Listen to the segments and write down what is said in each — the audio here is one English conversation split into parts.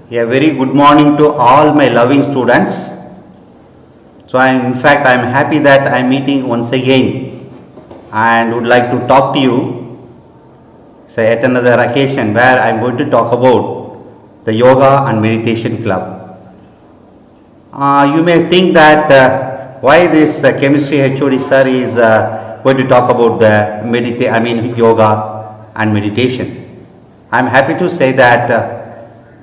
A very good morning to all my loving students. So in fact I am happy that I am meeting once again and would like to talk to you at another occasion where I am going to talk about the yoga and meditation club. You may think that why this chemistry HOD sir is going to talk about the yoga and meditation. I am happy to say that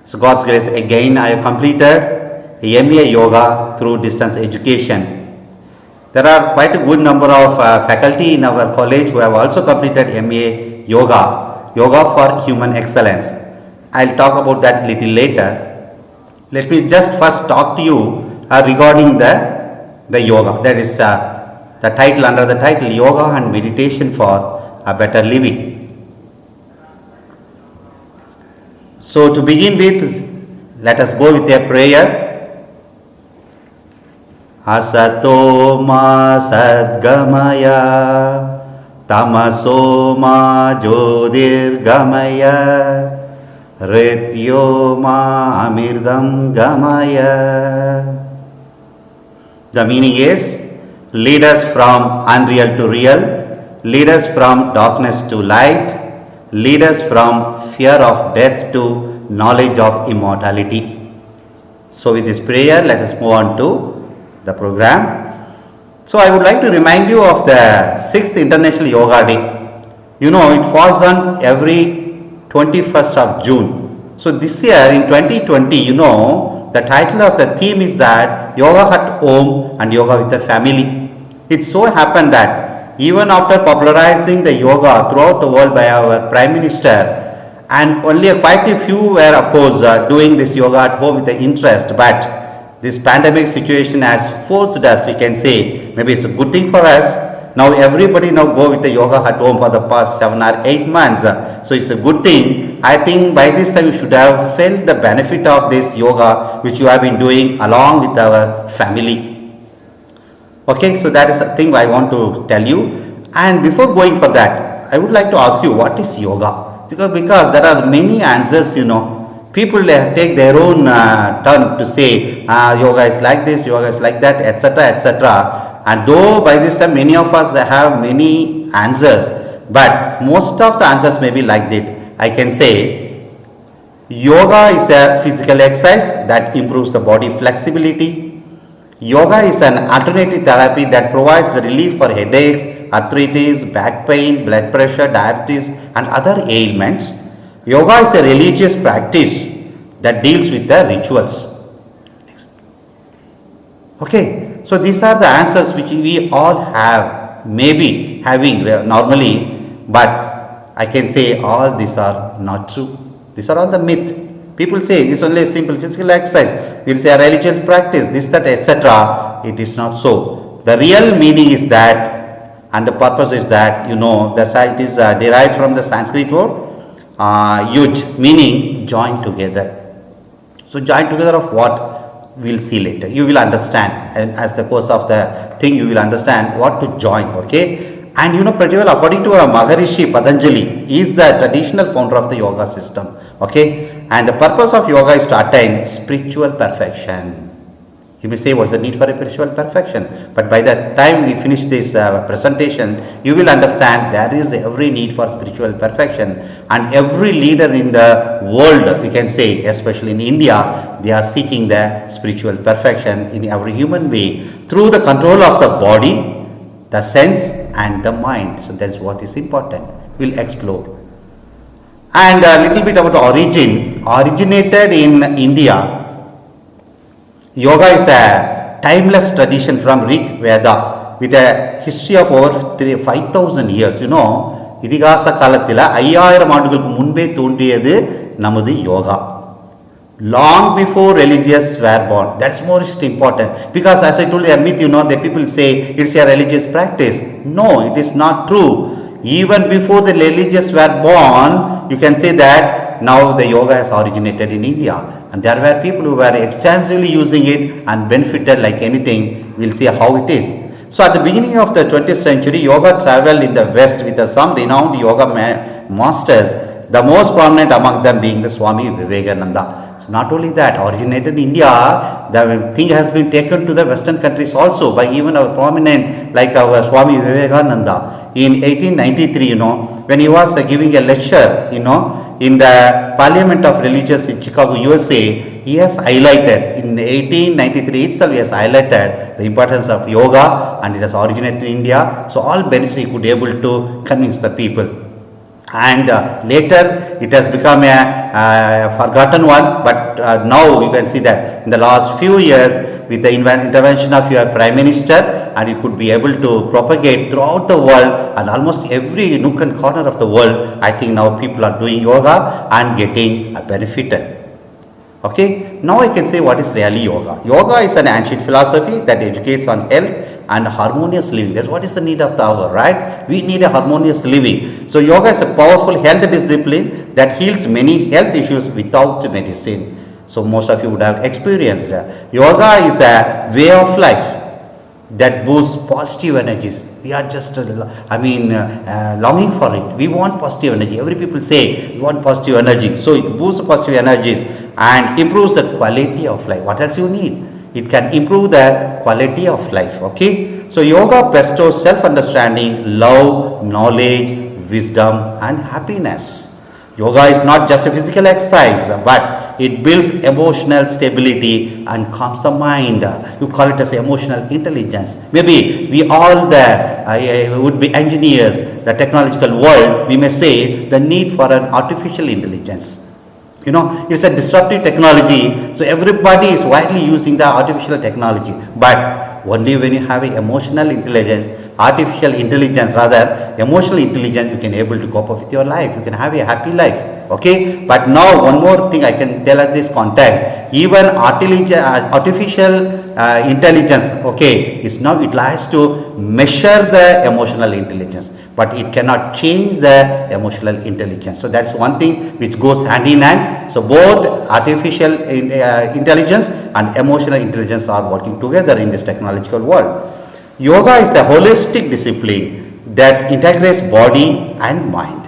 so God's grace again I have completed MA Yoga through distance education. There are quite a good number of faculty in our college who have also completed MA Yoga for Human Excellence. I will talk about that little later. Let me just first talk to you regarding the yoga, that is the title, under the title Yoga and Meditation for a Better Living. So to begin with, let us go with a prayer. Asato ma sadgamaya tamaso ma jyotirgamaya Rityo ma amirdam gamaya. The meaning is, lead us from unreal to real, lead us from darkness to light, lead us from fear of death to knowledge of immortality. So with this prayer, let us move on to the program. So I would like to remind you of the 6th International Yoga Day. You know, it falls on every 21st of June. So this year in 2020, you know, the title of the theme is that Yoga at Home and Yoga with the Family. It so happened that even after popularizing the yoga throughout the world by our Prime Minister, and only quite a few were of course doing this yoga at home with the interest, but this pandemic situation has forced us, we can say, maybe it's a good thing for us. Now everybody now go with the yoga at home for the past 7 or 8 months. So it's a good thing. I think by this time you should have felt the benefit of this yoga which you have been doing along with our family. Okay, so that is a thing I want to tell you. And before going for that, I would like to ask you, what is yoga? Because there are many answers, you know. People take their own turn to say yoga is like this, yoga is like that, etc., etc. And though by this time many of us have many answers, but most of the answers may be like that. I can say yoga is a physical exercise that improves the body flexibility. Yoga is an alternative therapy that provides relief for headaches, arthritis, back pain, blood pressure, diabetes and other ailments. Yoga is a religious practice that deals with the rituals. Okay, so these are the answers which we all have, maybe having normally, but I can say all these are not true. These are all the myth. People say it's only a simple physical exercise, it is a religious practice, this, that, etc. It is not so. The real meaning is that, and the purpose is that, you know, it is derived from the Sanskrit word yuj, meaning join together. So join together of what? We will see later. You will understand, and as the course of the thing you will understand what to join. Okay. And you know, pretty well, according to our Maharishi Patanjali, he is the traditional founder of the yoga system. Okay. And the purpose of yoga is to attain spiritual perfection. You may say, what's the need for a spiritual perfection? But by the time we finish this presentation, you will understand there is every need for spiritual perfection. And every leader in the world, we can say, especially in India, they are seeking the spiritual perfection in every human being through the control of the body, the sense and the mind. So that's what is important. We'll explore. And a little bit about the origin. Originated in India. Yoga is a timeless tradition from Rig Veda with a history of over 5,000 years. You know, இதிகாச காலத்தில் 5000 ஆண்டுகளுக்கு முன்பே தோன்றியது நமது yoga. Long before religious were born. That's most important, because as I told you, a myth, you know, the people say it's a religious practice. No, it is not true. Even before the religious were born, you can say that now the yoga has originated in India, and there were people who were extensively using it and benefited like anything. We'll see how it is. So at the beginning of the 20th century, yoga traveled in the West with some renowned yoga masters, the most prominent among them being the Swami Vivekananda. So not only that, originated in India, the thing has been taken to the Western countries also by even our prominent, like our Swami Vivekananda in 1893, when he was giving a lecture, in the Parliament of Religious in Chicago, USA, he has highlighted, in 1893 itself, he has highlighted the importance of yoga, and it has originated in India. So all benefits he could able to convince the people. And later it has become a forgotten one, but now you can see that in the last few years, with the intervention of your Prime Minister, and it could be able to propagate throughout the world, and almost every nook and corner of the world, I think now people are doing yoga and getting benefited. Okay, now I can say what is really yoga. Yoga is an ancient philosophy that educates on health and harmonious living. That's what is the need of the hour, right? We need a harmonious living. So yoga is a powerful health discipline that heals many health issues without medicine. So most of you would have experienced yoga is a way of life that boosts positive energies. We are just, longing for it. We want positive energy. Every people say we want positive energy. So it boosts positive energies and improves the quality of life. What else you need? It can improve the quality of life. Okay. So yoga bestows self-understanding, love, knowledge, wisdom, and happiness. Yoga is not just a physical exercise, but it builds emotional stability and calms the mind. You call it as emotional intelligence. Maybe we all would be engineers, the technological world, we may say the need for an artificial intelligence. It's a disruptive technology, so everybody is widely using the artificial technology. But only when you have an emotional intelligence, emotional intelligence, you can able to cope up with your life. You can have a happy life. Okay, but now one more thing I can tell at this context, even artificial intelligence, okay, is now utilized to measure the emotional intelligence, but it cannot change the emotional intelligence. So that's one thing which goes hand in hand. So both artificial intelligence and emotional intelligence are working together in this technological world. Yoga is a holistic discipline that integrates body and mind,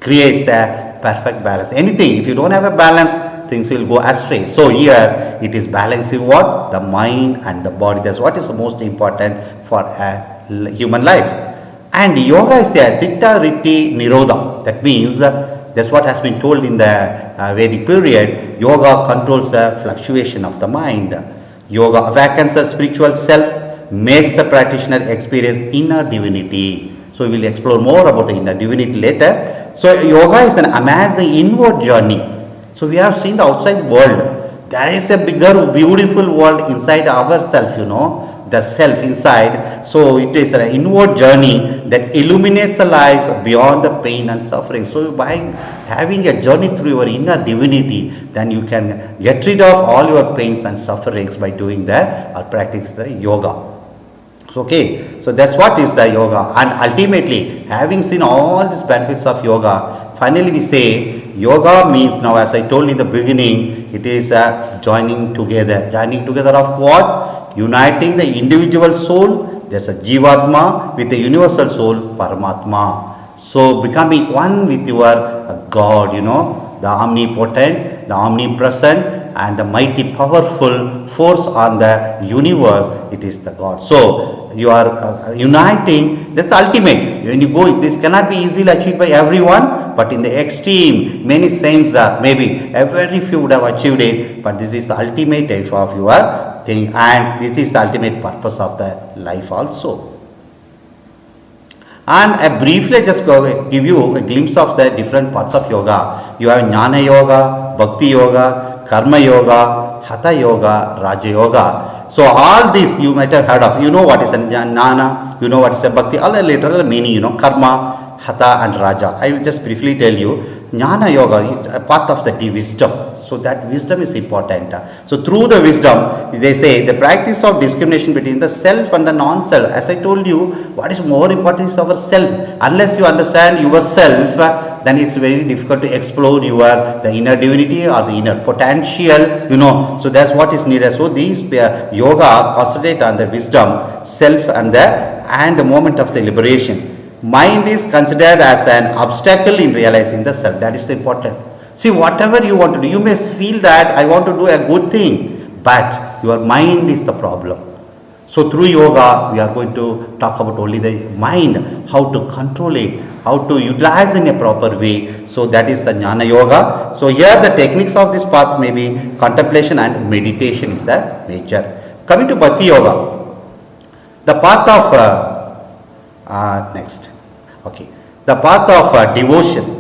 creates a perfect balance. Anything, if you don't have a balance, things will go astray. So here it is balancing what? The mind and the body. That's what is the most important for a human life. And yoga is a Siddha Ritti Nirodha. That means that's what has been told in the Vedic period. Yoga controls the fluctuation of the mind. Yoga awakens the spiritual self, makes the practitioner experience inner divinity. So we will explore more about the inner divinity later. So yoga is an amazing inward journey. So we have seen the outside world. There is a bigger, beautiful world inside ourselves, the self inside. So it is an inward journey that illuminates the life beyond the pain and suffering. So by having a journey through your inner divinity, then you can get rid of all your pains and sufferings by doing that or practice the yoga. Okay, so that's what is the yoga. And ultimately, having seen all these benefits of yoga, finally we say yoga means, now as I told in the beginning, it is a joining together. Joining together of what? Uniting the individual soul, there's a Jivatma, with the universal soul, Paramatma. So becoming one with your God, the omnipotent, the omnipresent, and the mighty powerful force on the universe, it is the God. So you are uniting, that's ultimate. When you go, this cannot be easily achieved by everyone, but in the extreme, many saints, maybe very few would have achieved it, but this is the ultimate life of your thing, and this is the ultimate purpose of the life also. And I briefly just give you a glimpse of the different parts of yoga. You have Jnana Yoga, Bhakti Yoga, Karma Yoga, Hatha Yoga, Raja Yoga. So all these you might have heard of. You know what is a Jnana, you know what is a Bhakti, all the literal meaning, Karma, Hatha and Raja. I will just briefly tell you. Jnana Yoga is a part of the wisdom. So that wisdom is important. So through the wisdom, they say the practice of discrimination between the self and the non-self. As I told you, what is more important is our self. Unless you understand yourself, then it's very difficult to explore the inner divinity or the inner potential, So that's what is needed. So these yoga concentrate on the wisdom, self and the moment of the liberation. Mind is considered as an obstacle in realizing the self. That is important. See, whatever you want to do, you may feel that I want to do a good thing, but your mind is the problem. So through yoga, we are going to talk about only the mind, how to control it, how to utilize in a proper way. So that is the Jnana Yoga. So here the techniques of this path may be contemplation and meditation is the major. Coming to Bhakti Yoga, the path of next, okay, the path of devotion.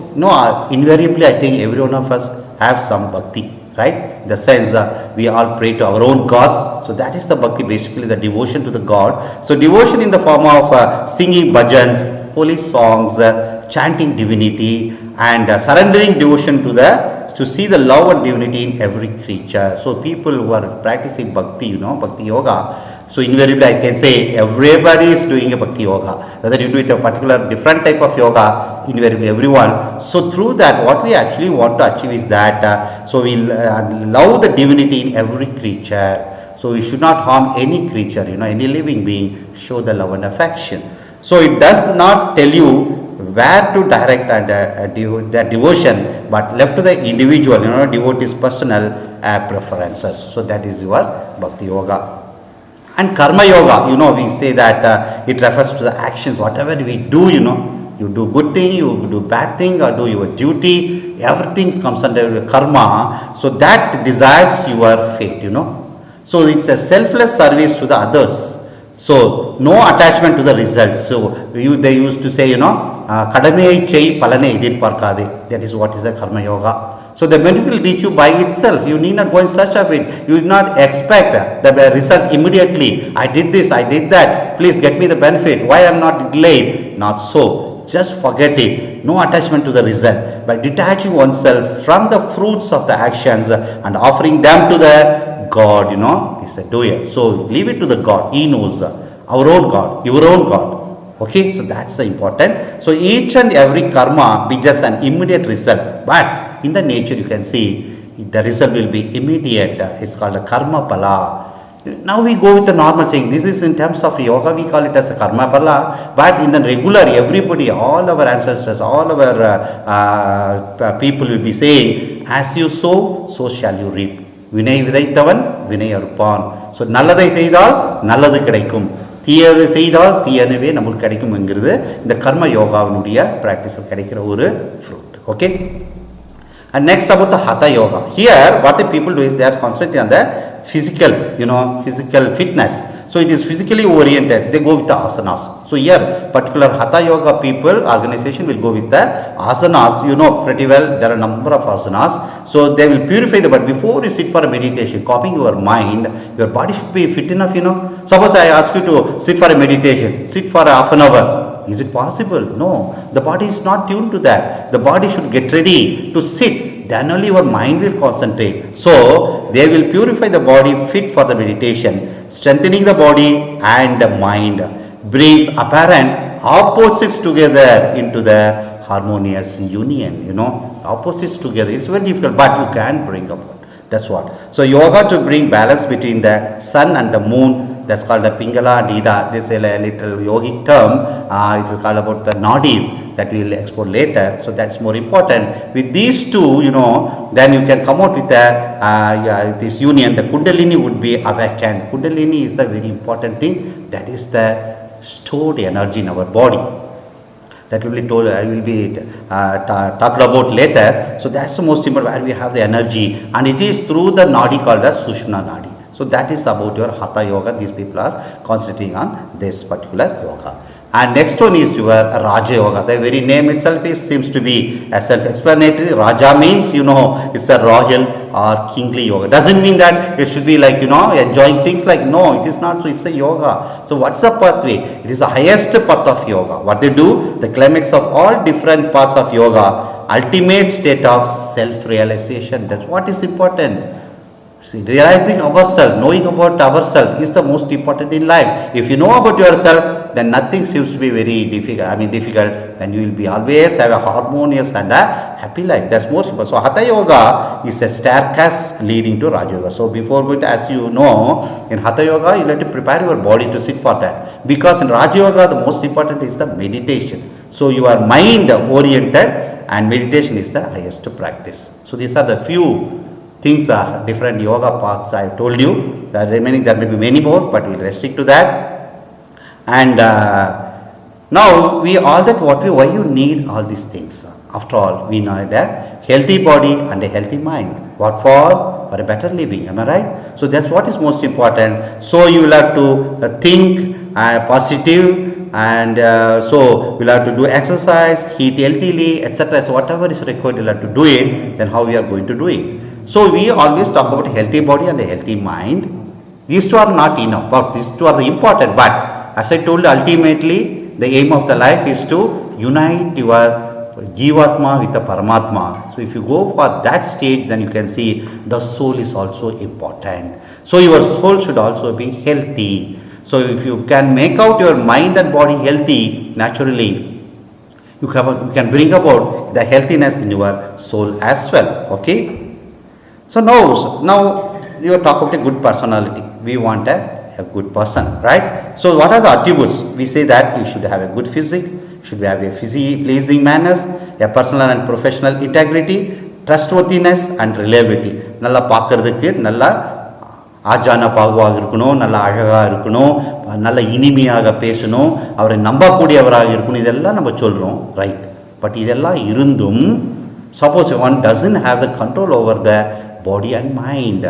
Invariably I think every one of us have some bhakti, right? In the sense we all pray to our own gods. So that is the bhakti, basically the devotion to the God. So devotion in the form of singing bhajans, holy songs, chanting divinity, and surrendering devotion to see the love and divinity in every creature. So people who are practicing bhakti, bhakti yoga, so invariably I can say everybody is doing a bhakti yoga. Whether you do it a particular different type of yoga, invariably everyone. So through that, what we actually want to achieve is that so we love the divinity in every creature. So we should not harm any creature, any living being. Show the love and affection. So it does not tell you where to direct and the devotion, but left to the individual, devotee's personal preferences. So that is your bhakti yoga. And karma yoga, we say that it refers to the actions, whatever we do, you do good thing, you do bad thing, or do your duty, everything comes under your karma. So that desires your fate, So it's a selfless service to the others. So no attachment to the results. So they used to say, kadame chai palane idit parkade. That is what is the karma yoga. So the benefit will reach you by itself. You need not go in search of it. You do not expect the result immediately. I did this, I did that. Please get me the benefit. Why I am not delayed? Not so. Just forget it. No attachment to the result. By detaching oneself from the fruits of the actions and offering them to the God, is a doer. So leave it to the God. He knows our own God, your own God. Okay, so that's the important. So each and every karma be just an immediate result. But in the nature you can see the result will be immediate. It's called a karma pala. Now we go with the normal saying. This is in terms of yoga, we call it as a karma pala. But in the regular, everybody, all our ancestors, all our people will be saying, as you sow, so shall you reap. Vinay vidaithavan, vinay arupan. So நல்லதை செய்தால் நல்லது கிடைக்கும், தீயது செய்தால் தீயனவே நமக்கு கிடைக்கும்ங்கிறது இந்த கர்ம யோகாவினுடைய பிராக்டிஸில் கிடைக்கிற ஒரு fruit. Okay. And next about the hatha yoga. Here what the people do is they are concentrating on the physical, physical fitness. So it is physically oriented. They go with the asanas. So here particular hatha yoga people organization will go with the asanas. Pretty well there are a number of asanas. So they will purify the body. Before you sit for a meditation, copying your mind, your body should be fit enough. Suppose I ask you to sit for a meditation, sit for half an hour. Is it possible? No. The body is not tuned to that. The body should get ready to sit. Then only your mind will concentrate. So they will purify the body fit for the meditation, strengthening the body and the mind, brings apparent opposites together into the harmonious union. Opposites together. It's very difficult, but you can bring about. That's what. So yoga to bring balance between the sun and the moon. That's called the Pingala and Ida. This is a little yogic term. It is called about the nadis that we will explore later. So that's more important. With these two, then you can come out with this union. The Kundalini would be awakened. Kundalini is the very important thing. That is the stored energy in our body. That will be told. I will be talked about later. So that's the most important, where we have the energy, and it is through the nadi called as Sushumna nadi. So that is about your hatha yoga. These people are concentrating on this particular yoga. And next one is your Raja yoga. The very name itself seems to be a self-explanatory. Raja means, it's a royal or kingly yoga. Doesn't mean that it should be like, enjoying things like, no, it is not. So it's a yoga. So what's the pathway? It is the highest path of yoga. What they do? The climax of all different paths of yoga. Ultimate state of self-realization. That's what is important. See, realizing ourselves, knowing about ourselves is the most important in life. If you know about yourself, then nothing seems to be very difficult. Then you will be always have a harmonious and a happy life. That's most important. So Hatha Yoga is a staircase leading to Raja Yoga. So before going to, as you know, in Hatha Yoga, you have to prepare your body to sit for that. Because in Raja Yoga, the most important is the meditation. So you are mind oriented and meditation is the highest practice. So these are the few things, different yoga paths I have told you. There may be many more, but we will restrict to that. And now why you need all these things? After all, we need a healthy body and a healthy mind. What for? For a better living. Am I right? So that's what is most important. So you will have to think positive, and so we'll have to do exercise, eat healthily, etc. So whatever is required, you'll have to do it. Then how we are going to do it? So we always talk about a healthy body and a healthy mind. These two are not enough, but these two are important. But as I told you, ultimately the aim of the life is to unite your Jivatma with the Paramatma. So if you go for that stage, then you can see the soul is also important. So your soul should also be healthy. So if you can make out your mind and body healthy, naturally you can bring about the healthiness in your soul as well. Okay. So now you talk about a good personality. We want a good person, right? So what are the attributes? We say that you should have a good physique, should have a pleasing manners, a personal and professional integrity, trustworthiness and reliability. Nalla paakradhukku nalla ஆஜான பாகுவாக இருக்கணும், நல்ல அழகாக இருக்கணும், நல்ல இனிமையாக பேசணும், அவரை நம்பக்கூடியவராக இருக்கணும். இதெல்லாம் நம்ம சொல்கிறோம், ரைட். பட் இதெல்லாம் இருந்தும் suppose one doesn't have the control over the body and mind,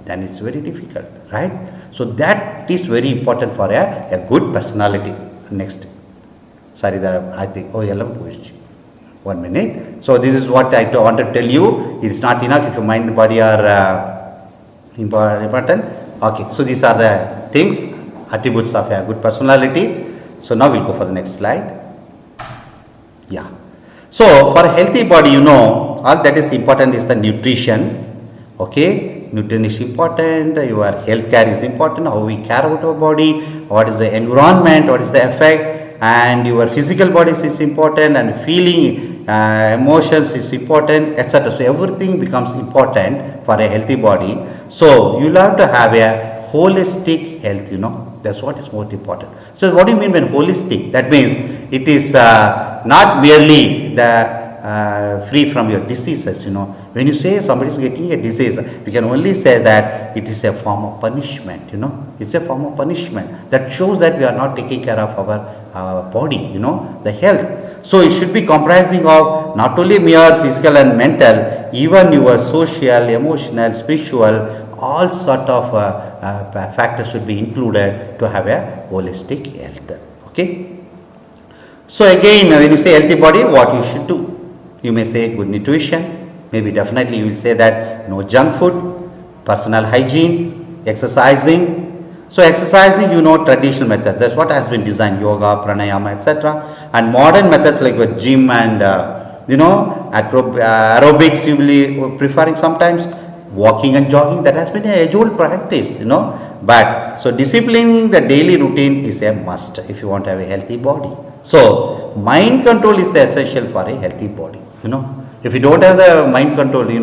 then it's very difficult, right? So that is very important for a good personality. Next. Sorry, I think, one minute. So this is what I want to tell you. It's not enough if your mind and body are important. Okay, so these are the things, attributes of a good personality. So now we'll go for the next slide. Yeah. So for a healthy body, all that is important is the nutrition. Okay, nutrition is important, your health care is important, how we care about our body, what is the environment, what is the effect, and your physical body is important, and feeling, emotions is important, etc. So everything becomes important for a healthy body. So you have to have a holistic health, that's what is most important. So what do you mean by holistic? That means it is not merely the free from your diseases. When you say somebody is getting a disease, we can only say that it is a form of punishment. It's a form of punishment that shows that we are not taking care of our body, the health. So it should be comprising of not only mere physical and mental, even your social, emotional, spiritual, all sort of factors should be included to have a holistic health. Okay. So again, when you say healthy body, what you should do? You may say good nutrition, maybe definitely you will say that no junk food, personal hygiene, exercising. So exercising, traditional methods, that's what has been designed, yoga, pranayama, etc. And modern methods like with gym and aerobics you will be preferring sometimes, walking and jogging, that has been an age-old practice, But so disciplining the daily routine is a must if you want to have a healthy body. So mind control is the essential for a healthy body. If you don't have the mind control, you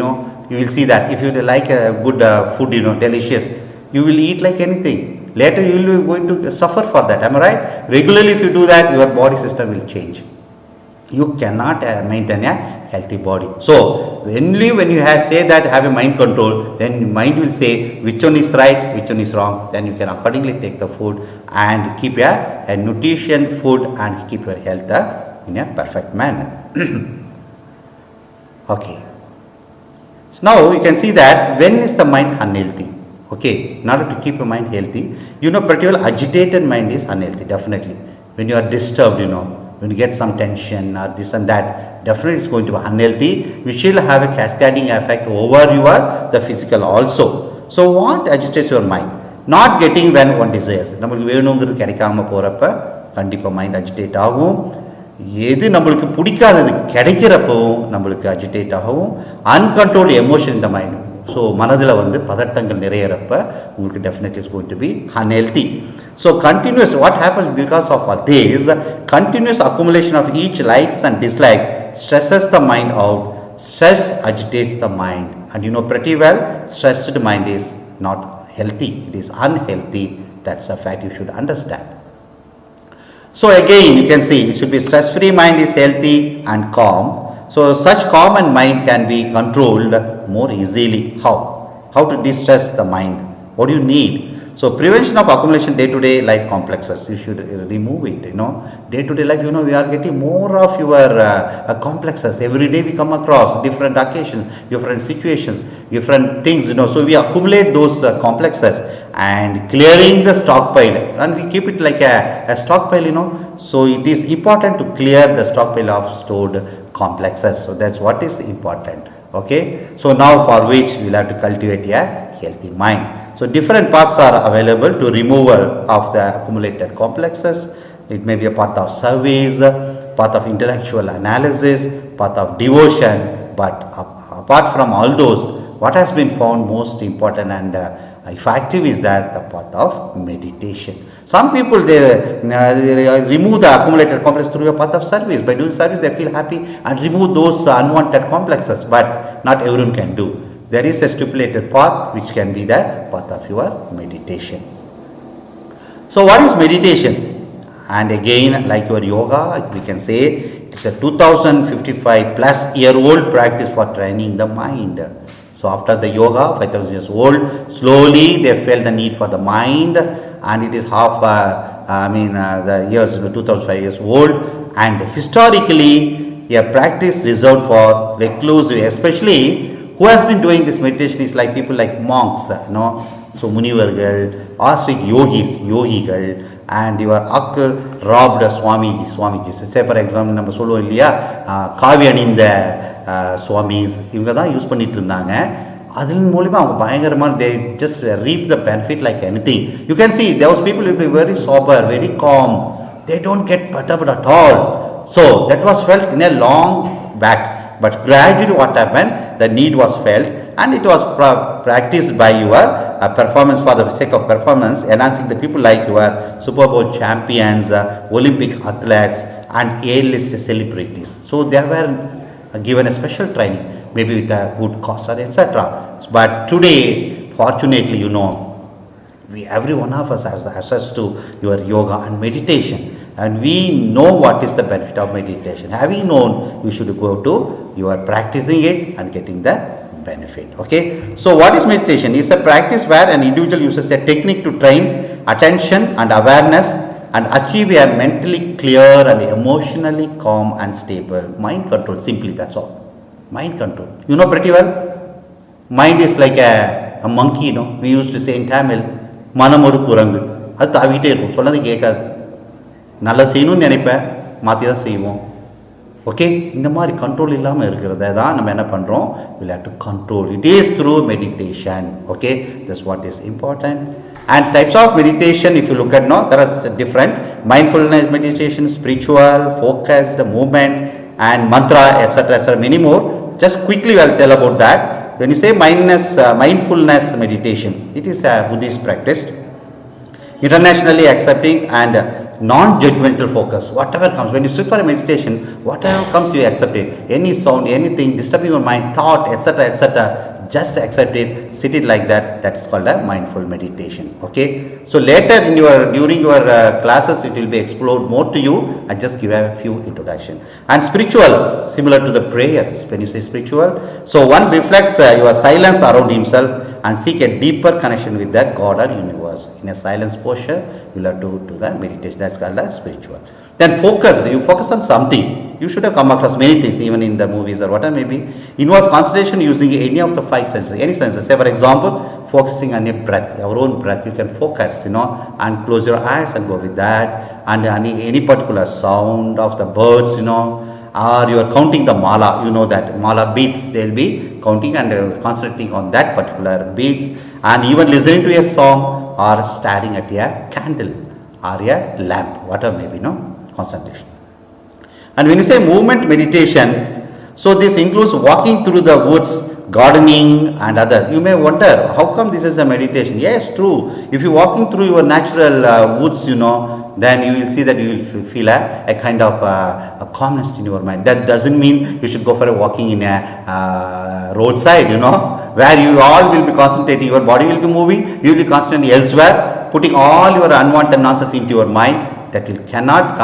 will see that if you like a good food, delicious, you will eat like anything. Later you will be going to suffer for that. Am I right? Regularly if you do that, your body system will change. You cannot maintain a healthy body. So only when you say that have a mind control, then mind will say which one is right, which one is wrong. Then you can accordingly take the food and keep a nutrition food and keep your health in a perfect manner. Okay. So now you can see that when is the mind unhealthy? Okay, in order to keep your mind healthy, particularly agitated mind is unhealthy, definitely. When you are disturbed, when you get some tension or this and that, definitely it's going to be unhealthy, which will have a cascading effect over the physical also. So what agitates your mind? Not getting when one desires. நம்மளுக்கு வேணுங்கிறது கிடைக்காம போறப்ப கண்டிப்பா mind agitate ஆகும். எது நம்மளுக்கு பிடிக்காதது கிடைக்கிறப்போ நம்மளுக்கு agitated ஆகும். அன்கண்ட்ரோல்டு எமோஷன் இந்த மைண்ட். ஸோ மனதில் பதட்டங்கள் நிறையிறப்ப உங்களுக்கு definitely is going to be unhealthy. So continuous, what happens because of all this, continuous accumulation of each likes and dislikes stresses the mind out. Stress agitates the mind, and pretty well, stressed mind is not healthy, it is unhealthy. That's a fact you should understand. So again you can see it should be stress free mind is healthy and calm. So such calm and mind can be controlled more easily. How? How to distress the mind? What do you need? So prevention of accumulation day-to-day life complexes. You should remove it. Day-to-day life. We are getting more of your complexes. Every day we come across different occasions, different situations, different things. So we accumulate those complexes and clearing the stockpile, and we keep it like a stockpile. So it is important to clear the stockpile of stored complexes. So that's what is important. Okay. So now for which we will have to cultivate a healthy mind. So different paths are available to removal of the accumulated complexes. It may be a path of service, path of intellectual analysis, path of devotion. But apart from all those, what has been found most important and effective is that the path of meditation. Some people they remove the accumulated complexes through a path of service. By doing service, they feel happy and remove those unwanted complexes. But not everyone can do. There is a stipulated path which can be the path of your meditation. So what is meditation? And again, like your yoga, we can say it's a 2055 plus year old practice for training the mind. So after the yoga, 5000 years old, slowly they felt the need for the mind, and it is the years 2005 years old, and historically a practice reserved for reclusive, especially who has been doing this meditation is like people like monks, so Munivargal, Asrik yogis, yogigal, and your robbed Swamiji. Say for example, நம்ம சொல்லுவோம் இல்லையா, காவி அணிந்த சுவாமிஸ் இவங்க தான் use பண்ணிட்டு இருந்தாங்க. அதன் மூலமா அவங்க பயங்கரமாக they just reap the benefit like anything. You can see those people will be very sober, very calm. They don't get perturbed at all. So that was felt in a long back. But gradually what happened, the need was felt, and it was practiced by your performance for the sake of performance, enhancing the people like your Super Bowl champions, Olympic athletes, and A-list celebrities. So they were given a special training, maybe with a good cost or etc. But today, fortunately, every one of us has access to your yoga and meditation. And we know what is the benefit of meditation. Having known, we should go to you are practicing it and getting the benefit. Okay. So what is meditation? It's a practice where an individual uses a technique to train attention and awareness and achieve a mentally clear and emotionally calm and stable mind control. Simply, that's all. Mind control. You know pretty well. Mind is like a monkey. We used to say in Tamil, "Manamoru kurangu." அது தாவிட்டே இருக்கும், சொன்னது கேட்காது. நல்லா செய்யணும்னு நினைப்பேன், மாற்றி தான் செய்வோம். ஓகே, இந்த மாதிரி கண்ட்ரோல் இல்லாமல் இருக்கிறத தான் நம்ம என்ன பண்ணுறோம், we have to control. It is through meditation. Okay, that's what is important. And types of meditation, if you look at now, there are different mindfulness meditation, spiritual, focused, movement, and mantra, etc., etc., many more. Just quickly I'll tell about that. When you say mindfulness meditation, it is a Buddhist practice, internationally accepting and non-judgmental focus. Whatever comes, when you sit for a meditation, whatever comes you accept it. Any sound, anything disturbing your mind, thought, etc., etc., just accept it, sit it like that. That is called a mindful meditation. Okay. So later during your classes, it will be explored more to you. I just give a few introduction. And spiritual, similar to the prayer. When you say spiritual, so one reflects your silence around himself and seek a deeper connection with the God or universe. In a silence posture, you will have to do the meditation. That's called a spiritual. Then focus. You focus on something. You should have come across many things, even in the movies or whatever maybe. Involves concentration using any of the five senses. Any senses. Say for example, focusing on your breath, your own breath. You can focus, and close your eyes and go with that. And any particular sound of the birds, or you are counting the mala. You know that mala beats. They will be counting and concentrating on that particular beats. And even listening to a song or staring at a candle or a lamp, whatever maybe, concentration. And when you say movement meditation, so this includes walking through the woods, gardening and others. You may wonder, how come this is a meditation? Yes, true. If you're walking through your natural woods, then you will see that you will feel a kind of a calmness in your mind. That doesn't mean you should go for a walking in a roadside, where you all will be concentrating, your body will be moving, you will be concentrating elsewhere, putting all your unwanted nonsense into your mind. that will cannot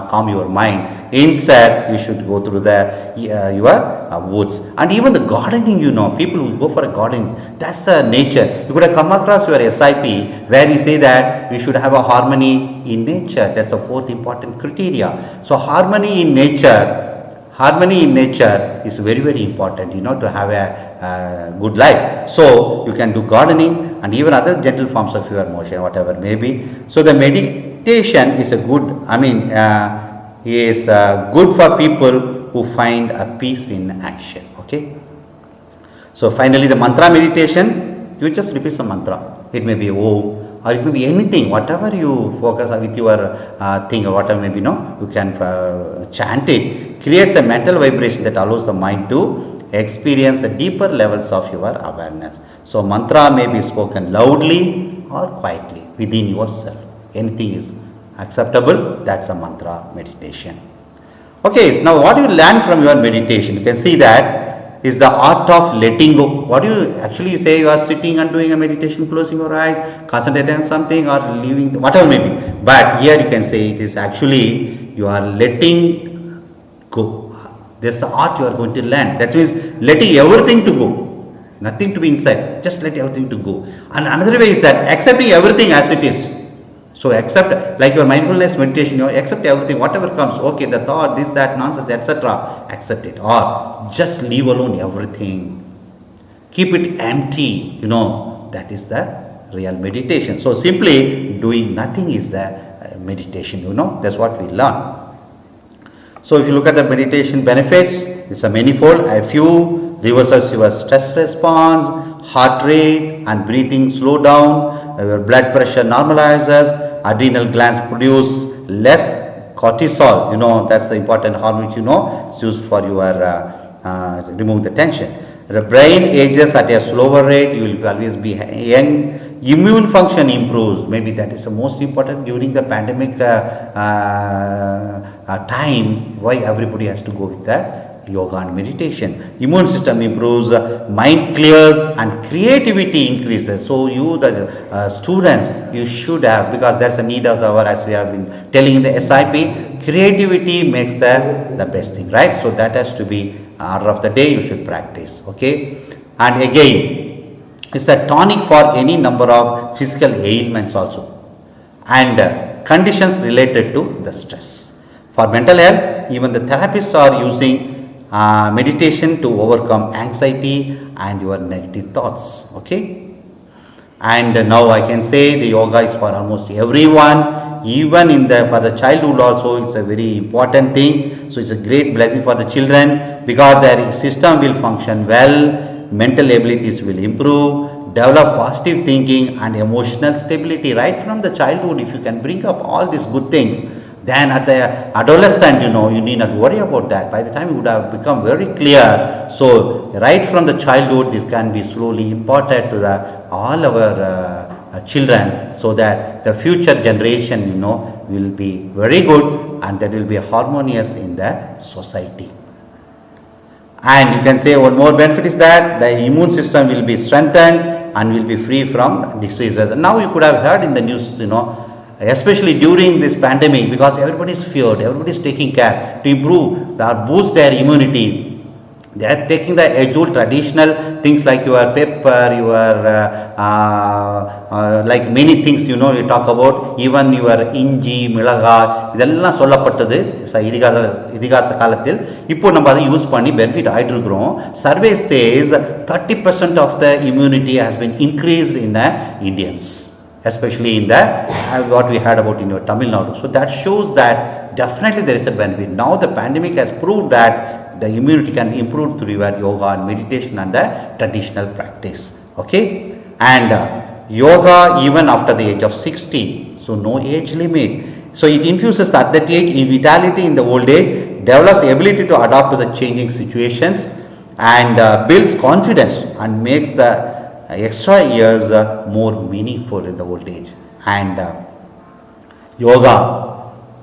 calm your mind. Instead, you should go through the your woods. And even the gardening, people who go for a gardening, that's the nature. You could have come across your SIP where we say that we should have a harmony in nature. That's the fourth important criteria. So harmony in nature is very, very important, to have a good life. So you can do gardening and even other gentle forms of your motion, whatever may be. So the meditation is a good, is good for people who find a peace in action. Okay. So finally, the mantra meditation, you just repeat some mantra. It may be Om, or it may be anything, whatever you focus on with your thing, or whatever may be, you can chant it. Creates a mental vibration that allows the mind to experience the deeper levels of your awareness. So mantra may be spoken loudly or quietly within yourself. Anything is acceptable. That's a mantra meditation. Okay, so now what do you learn from your meditation? You can see that is the art of letting go. What do you actually say? You are sitting and doing a meditation, closing your eyes, concentrating on something, or leaving, whatever may be. But here you can say it is actually you are letting go. There's the art you are going to learn. That means letting everything to go. Nothing to be inside. Just let everything to go. And another way is that accepting everything as it is. So accept, like your mindfulness meditation, accept everything, whatever comes. Okay, the thought, this, that, nonsense, etc. Accept it. Or just leave alone everything. Keep it empty. That is the real meditation. So simply doing nothing is the meditation. That's what we learn. So if you look at the meditation benefits, it's a manifold. A few reverses your stress response, heart rate and breathing slow down, your blood pressure normalizes, adrenal glands produce less cortisol. That's the important hormone, it's used for your remove the tension. The brain ages at a slower rate, you will always be young. Immune function improves. Maybe that is the most important during the pandemic time, why everybody has to go with the yoga and meditation. Immune system improves, mind clears and creativity increases. So you, the students, you should have, because that's a need of the hour, as we have been telling in the SIP, creativity makes the best thing, right? So that has to be order of the day you should practice. Okay. And again, it's a tonic for any number of physical ailments also, and conditions related to the stress. For mental health, even the therapists are using meditation to overcome anxiety and your negative thoughts. Okay. And now I can say the yoga is for almost everyone, even for the childhood also. It's a very important thing. So it's a great blessing for the children, because their system will function well, mental abilities will improve, develop positive thinking and emotional stability right from the childhood. If you can bring up all these good things, then at the adolescent, you need not worry about that. By the time you would have become very clear. So right from the childhood, this can be slowly imparted to all our children, so that the future generation, will be very good and that will be harmonious in the society. And you can say one more benefit is that the immune system will be strengthened and will be free from diseases. Now you could have heard in the news, especially during this pandemic, because everybody is feared, everybody is taking care to improve or boost their immunity. They are taking the age-old traditional things like your pepper, your like many things, you talk about, even your inji, milaga, இதெல்லாம் சொல்லப்பட்டது இதிகாச காலத்தில். இப்போ நம்ம அதை use பண்ணி benefit ஆயிட்டு இருக்கிறோம். Survey says 30% of the immunity has been increased in the Indians, especially in the what we heard about in your Tamil Nadu. So that shows that definitely there is a benefit. Now the pandemic has proved that the immunity can improve through your yoga and meditation and the traditional practice. Okay. And yoga even after the age of 60. So no age limit. So it infuses the athletic in vitality in the old age, develops the ability to adapt to the changing situations, and builds confidence and makes the extra years more meaningful in the old age. And yoga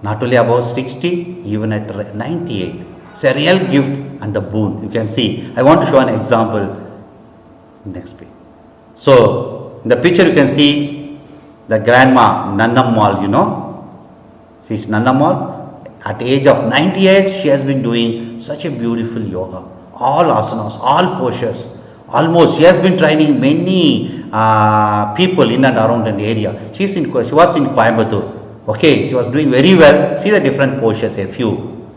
not only above 60, even at 98. It's a real gift and the boon. You can see. I want to show an example. Next page. So in the picture you can see the grandma Nannammal, She is Nannammal. At age of 98, she has been doing such a beautiful yoga. All asanas, all postures. Almost, she has been training many people in and around an area. She was in Coimbatore. Okay, she was doing very well. See the different postures, a few.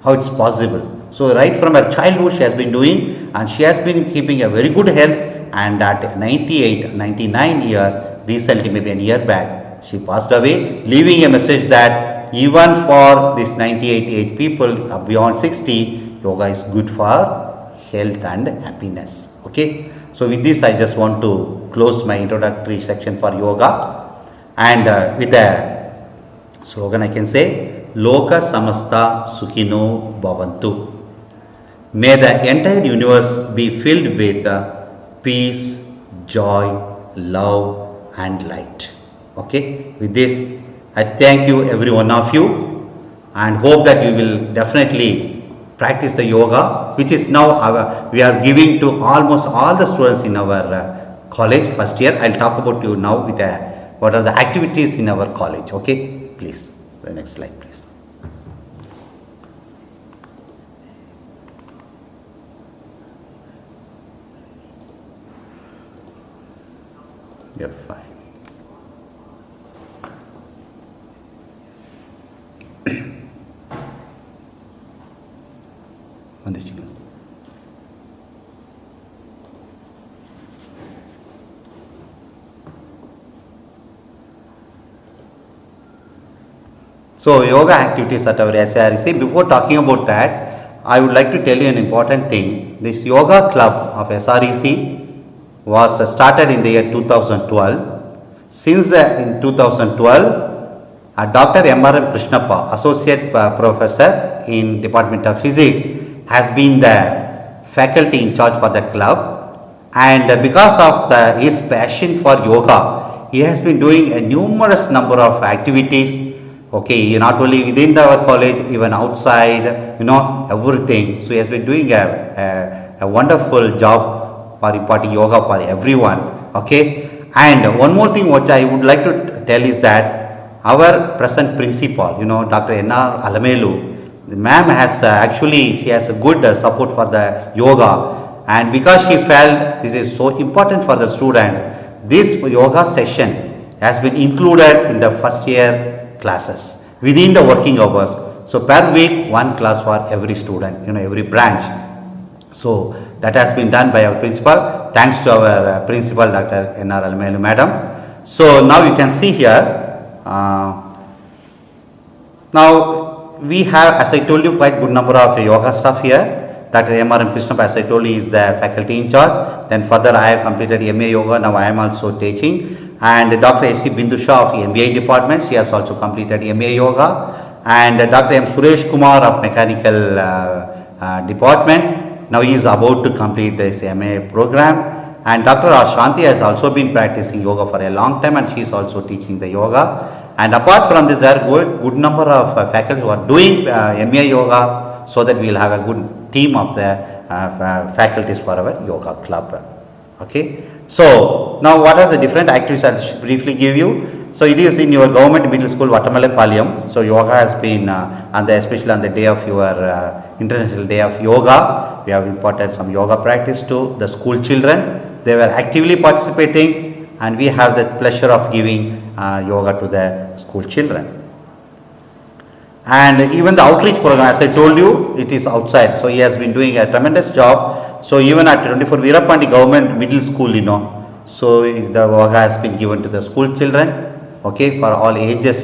How it's possible. So right from her childhood, she has been doing, and she has been keeping a very good health. And at 98, 99 year, recently, maybe a year back, she passed away, leaving a message that even for this 98 age people beyond 60, yoga is good for health and happiness. Okay. So with this, I just want to close my introductory section for yoga, and with a slogan I can say, Loka Samasta Sukhino Bhavantu. May the entire universe be filled with peace, joy, love and light. Okay. With this, I thank you every one of you, and hope that you will definitely practice the yoga, which is now we are giving to almost all the students in our college first year. I'll talk about you now with what are the activities in our college. Okay, please, the next slide please. You're fine. So, yoga activities at our SREC. Before talking about that, I would like to tell you an important thing. This yoga club of SREC was started in the year 2012. Since in 2012, Dr. M.R.M. Krishnappa, Associate Professor in Department of Physics, has been the faculty in charge for that club, and because of his passion for yoga, he has been doing a numerous number of activities. Okay, not only within our college, even outside, everything. So he has been doing a wonderful job for imparting yoga for everyone. Okay, and one more thing what I would like to tell is that our present principal, Dr. N.R. Alamelu, the ma'am has she has a good support for the yoga, and because she felt this is so important for the students, this yoga session has been included in the first year classes within the working hours. So per week, one class for every student, every branch. So that has been done by our principal. Thanks to our principal, Dr. N.R. Alamelu madam. So now you can see here. Now we have, as I told you, quite good number of yoga staff here. Dr. M.R.M. Krishnappa, as I told you, is the faculty in charge. Then further, I have completed MA Yoga. Now I am also teaching. And Dr. S.C. Bindu Shah of MBA department, she has also completed MA Yoga. And Dr. M. Suresh Kumar of Mechanical department, now he is about to complete this MA program. And Dr. Shanti has also been practicing yoga for a long time, and she is also teaching the yoga. And apart from this, there are good number of faculty who are doing MA Yoga, so that we will have a good team of the faculties for our yoga club. Okay. So now what are the different activities I will briefly give you. So it is in your government middle school Vatamalapalayam. So yoga has been especially on the day of your International Day of Yoga, we have imparted some yoga practice to the school children. They were actively participating, and we have the pleasure of giving yoga to the school children. And even the outreach program, as I told you, it is outside. So he has been doing a tremendous job. So even at 24 Veerapandi Government Middle School, so the yoga has been given to the school children. Okay, for all ages,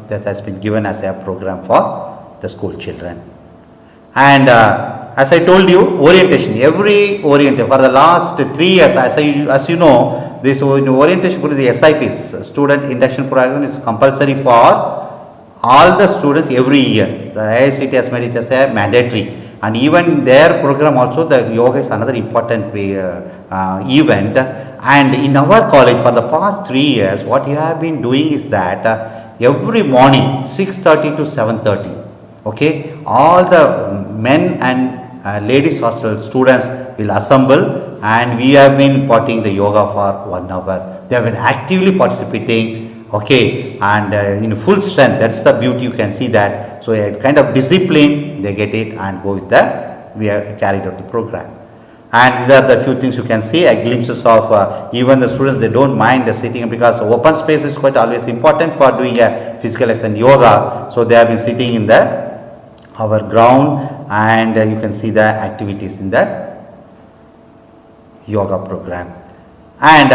that has been given as a program for the school children. And as I told you, orientation, every orientation for the last 3 years, as you know, this orientation, the SIPs, student induction program, is compulsory for all the students every year. The IICT has made it as a mandatory, and even their program also, the yoga is another important event. And in our college for the past 3 years, what you have been doing is that every morning 6:30 to 7:30, okay, all the men and ladies hostel students will assemble, and we have been imparting the yoga for 1 hour. They have been actively participating. okay, and in full strength. That's the beauty, you can see that. So a kind of discipline, they get it and go with we have carried out the program. And these are the few things you can see, glimpses of even the students, they don't mind sitting, because open space is quite always important for doing a physical exercise yoga. So they have been sitting in our ground, and you can see the activities in the yoga program. And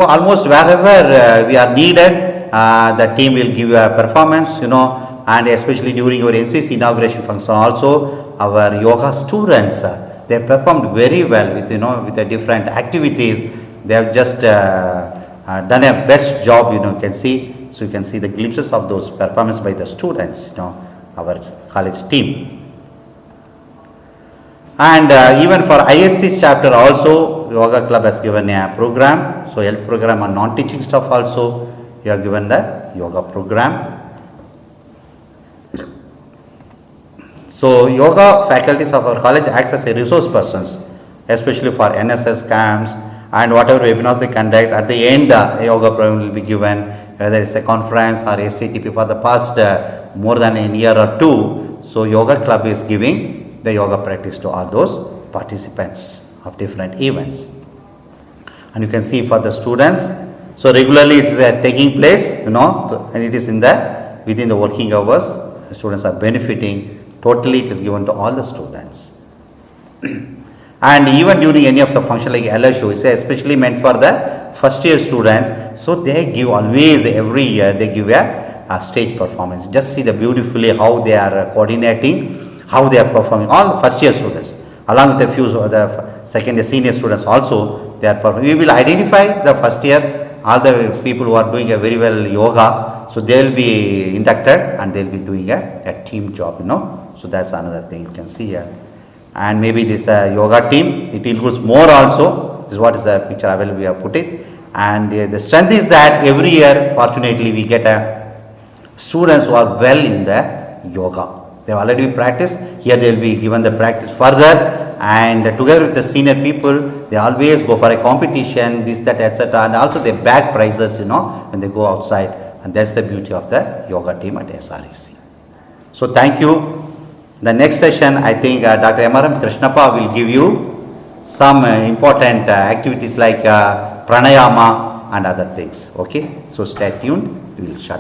almost wherever we are needed, the team will give a performance, and especially during our NCC inauguration function also, our yoga students, they performed very well with with the different activities. They have just done a best job, you can see. So you can see the glimpses of those performance by the students, our college team. And even for IST chapter also, yoga club has given a program. So health program and non-teaching stuff also, you have given the yoga program. So yoga faculties of our college acts as a resource persons, especially for NSS camps and whatever webinars they conduct. At the end, a yoga program will be given, whether it's a conference or SATP for the past more than a year or two. So yoga club is giving the yoga practice to all those participants of different events. And you can see for the students, so regularly it is taking place, and it is within the working hours. The students are benefiting. Totally it is given to all the students. And even during any of the function like LSU, it's especially meant for the first year students. So they give always, every year they give a stage performance. Just see the beautifully how they are coordinating, how they are performing, all first year students, along with a few the second year senior students also, they are performing. We will identify the first year, all the people who are doing a very well yoga, so they will be inducted and they will be doing a team job, So that's another thing you can see here. And maybe this yoga team, it includes more also. This is what is the picture available, we have put it. And the strength is that every year, fortunately, we get students who are well in the yoga. They have already practiced. Here they will be given the practice further. And together with the senior people, they always go for a competition, this, that, etc. And also they bag prizes, when they go outside. And that's the beauty of the yoga team at SREC. So thank you. The next session, I think Dr. M.R.M. Krishnappa will give you some important activities like pranayama and other things. Okay, so stay tuned. We will shut.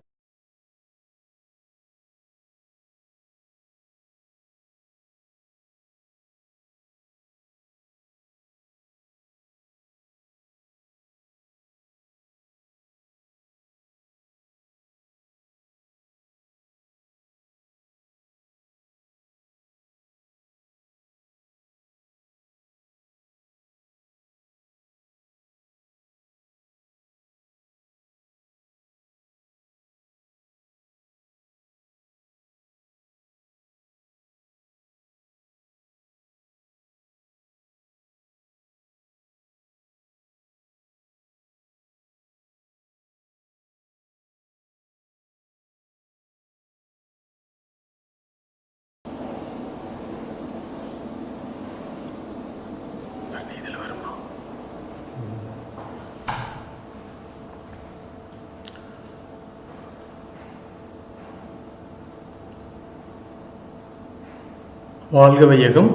வாழ்க வையகம்,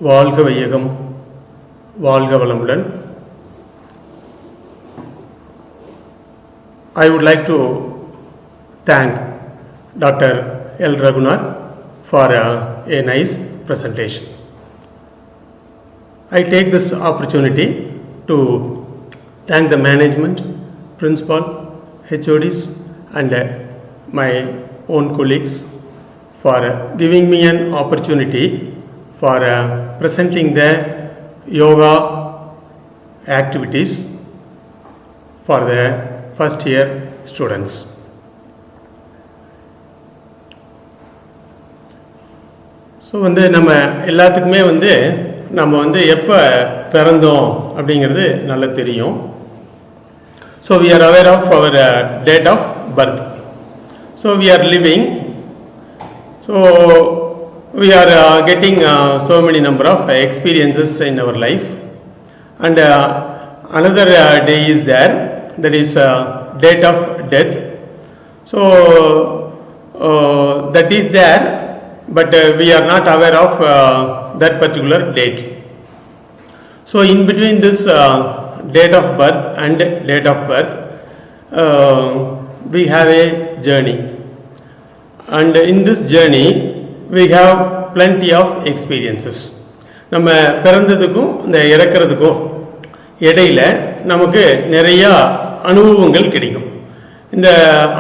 வாழ்க வையகம், வாழ்க வளமுடன். I would like to thank Dr. L. Raghunath for a nice presentation. I take this opportunity to thank the management, principal, HODs and my own colleagues for giving me an opportunity for presenting the yoga activities for the first year students. So நம்ம எல்லாத்துக்குமே நம்ம எப்போ பிறந்தோம் அப்படிங்கிறது நல்லா தெரியும். So we are aware of our date of birth. So we are living. So we are getting so many number of experiences in our life, and another day is there that is date of death. So that is there, but we are not aware of that particular date. So in between this date of birth and date of birth, we have a journey, and in this journey we have plenty of experiences. நம்ம பிறந்ததுக்கும் இந்த இறக்கிறதுக்கும் இடையில நமக்கு நிறைய அனுபவங்கள் கிடைக்கும். இந்த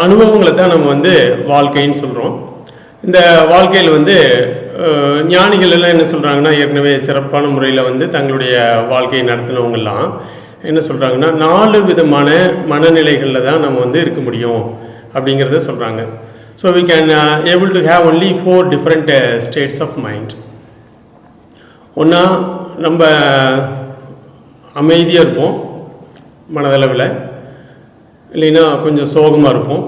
அனுபவங்களை தான் நம்ம வந்து வாழ்க்கைன்னு சொல்கிறோம். இந்த வாழ்க்கையில் வந்து ஞானிகள் எல்லாம் என்ன சொல்கிறாங்கன்னா, ஏற்கனவே சிறப்பான முறையில் வந்து தங்களுடைய வாழ்க்கையை நடத்தினவங்கெல்லாம் என்ன சொல்கிறாங்கன்னா, 4 விதமான மனநிலைகளில் தான் நம்ம வந்து இருக்க முடியும் அப்படிங்கிறத சொல்கிறாங்க. So we can able to have only 4 different states of mind. ஒன்றா நம்ம அமைதியாக இருப்போம் மனதளவில், இல்லைன்னா கொஞ்சம் சோகமாக இருப்போம்,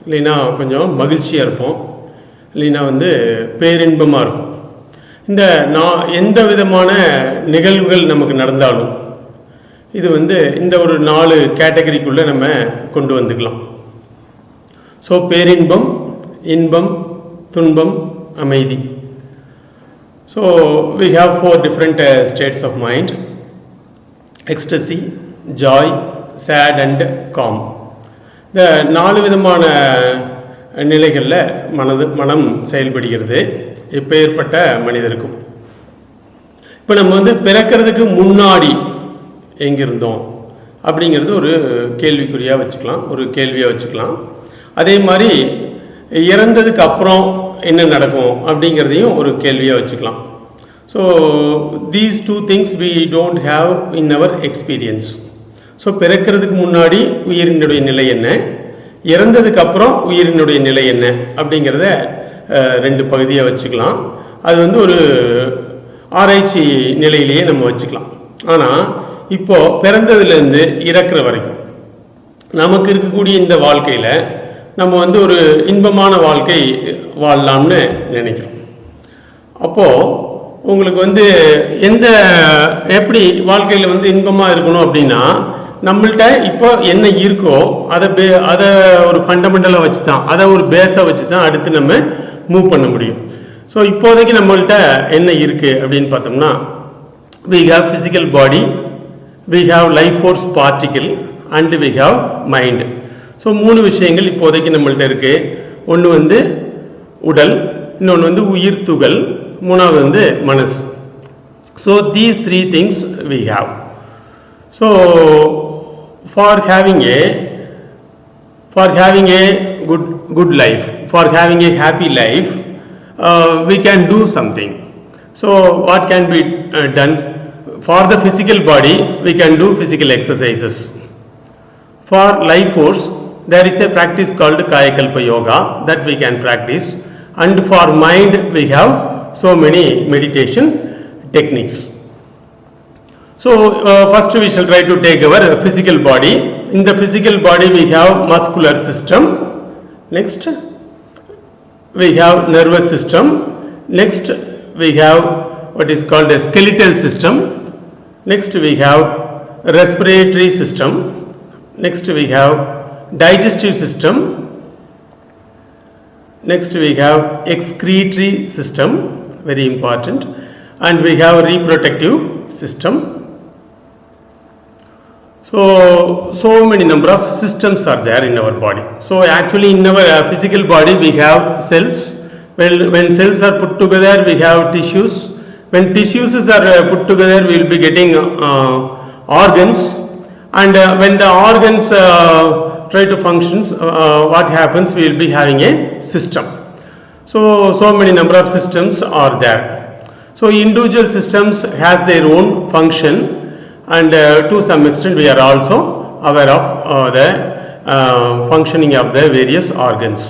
இல்லைன்னா கொஞ்சம் மகிழ்ச்சியாக இருப்போம், இல்லைன்னா வந்து பேரின்பமாக இருக்கும். இந்த எந்த விதமான நிகழ்வுகள் நமக்கு நடந்தாலும் இது வந்து இந்த ஒரு 4 கேட்டகரிக்குள்ளே நம்ம கொண்டு வந்துக்கலாம். ஸோ பேரின்பம், இன்பம், துன்பம், அமைதி. So we have 4 different states of mind: ecstasy, joy, sad and calm. இந்த 4 விதமான நிலைகளில் மனம் செயல்படுகிறது எப்பேற்பட்ட மனிதருக்கும். இப்போ நம்ம வந்து பிறக்கிறதுக்கு முன்னாடி எங்கிருந்தோம் அப்படிங்கிறது ஒரு கேள்விக்குறியாக வச்சுக்கலாம், ஒரு கேள்வியாக வச்சுக்கலாம். அதே மாதிரி இறந்ததுக்கு அப்புறம் என்ன நடக்கும் அப்படிங்கிறதையும் ஒரு கேள்வியாக வச்சுக்கலாம். So these 2 things we don't have in our experience. So பிறக்கிறதுக்கு முன்னாடி உயிரினுடைய நிலை என்ன, இறந்ததுக்கு அப்புறம் உயிரினுடைய நிலை என்ன அப்படிங்கிறத 2 பகுதியாக வச்சுக்கலாம். அது வந்து ஒரு ஆராய்ச்சி நிலையிலேயே நம்ம வச்சுக்கலாம். ஆனால் இப்போது பிறந்ததுலேருந்து இறக்குற வரைக்கும் நமக்கு இருக்கக்கூடிய இந்த வாழ்க்கையில் நம்ம வந்து ஒரு இன்பமான வாழ்க்கை வாழலாம்னு நினைக்கிறோம். அப்போது உங்களுக்கு வந்து எப்படி வாழ்க்கையில் வந்து இன்பமாக இருக்கணும் அப்படின்னா, நம்மள்கிட்ட இப்போ என்ன இருக்கோ அதை ஒரு ஃபண்டமெண்டலாக வச்சு தான், அதை ஒரு பேஸாக வச்சு தான் அடுத்து நம்ம மூவ் பண்ண முடியும். ஸோ இப்போதைக்கு நம்மள்கிட்ட என்ன இருக்குது அப்படின்னு பார்த்தோம்னா, we have physical body, we have life force particle and we have mind. So 3 விஷயங்கள் இப்போதைக்கு நம்மள்கிட்ட இருக்குது. ஒன்று வந்து உடல், இன்னொன்று வந்து உயிர் துகள், 3வது வந்து மனசு. So these 3 things we have. So for having a good life, for having a happy life, we can do something. So what can be done? For the physical body we can do physical exercises. For life force there is a practice called Kayakalpa yoga that we can practice, and for mind we have so many meditation techniques. So first we shall try to take our physical body. In the physical body we have muscular system, next we have nervous system, next we have what is called a skeletal system, next we have respiratory system, next we have digestive system, next we have excretory system, very important, and we have reproductive system. So many number of systems are there in our body. So actually in our physical body we have cells. When cells are put together we have tissues. When tissues are put together we will be getting organs, and when the organs try to function, what happens, we will be having a system. So many number of systems are there. So individual systems has their own function, and to some extent we are also aware of the functioning of the various organs.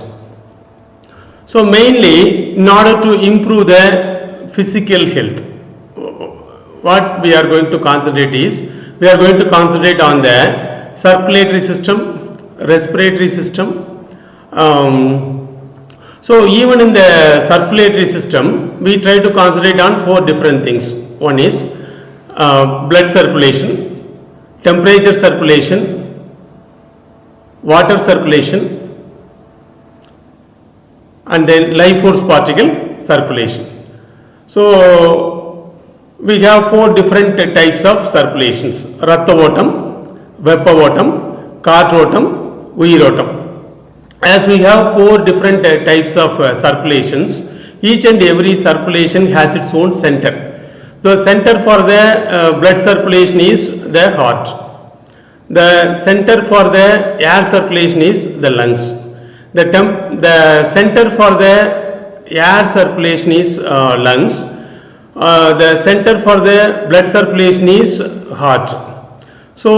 So mainly in order to improve the physical health, what we are going to concentrate is, we are going to concentrate on the circulatory system, respiratory system. So even in the circulatory system we try to concentrate on 4 different things. One is blood circulation, temperature circulation, water circulation, and then life force particle circulation. So we have 4 different types of circulations: ratta otam, veppa otam, kaatootam, uyirotam. As we have 4 different types of circulations, each and every circulation has its own center. The center for the blood circulation is the heart. The center for the air circulation is the lungs. The center for the air circulation is lungs. The center for the blood circulation is heart. So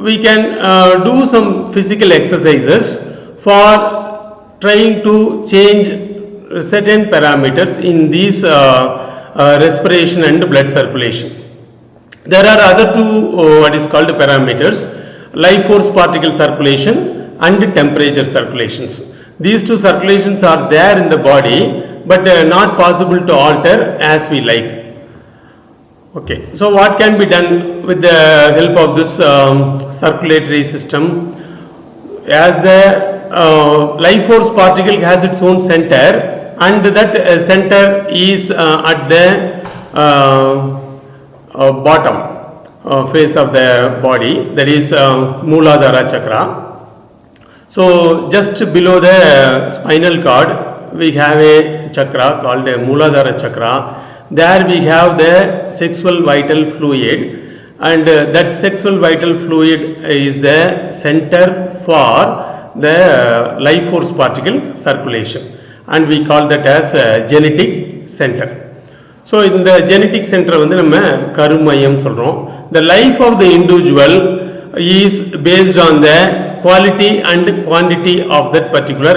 we can do some physical exercises for trying to change certain parameters in these respiration and blood circulation. There are other 2 what is called parameters: life force particle circulation and temperature circulations. These 2 circulations are there in the body, but not possible to alter as we like. Okay, so what can be done with the help of this circulatory system? As the life force particle has its own center, and that center is at the bottom face of the body, that is Mooladhara chakra. So just below the spinal cord we have a chakra called a Mooladhara chakra. There we have the sexual vital fluid, and that sexual vital fluid is the center for the life force particle circulation, and we call that as genetic center. So in the genetic center வந்து நம்ம கருமையம் சொல்றோம். The life of the individual is based on the quality and quantity of that particular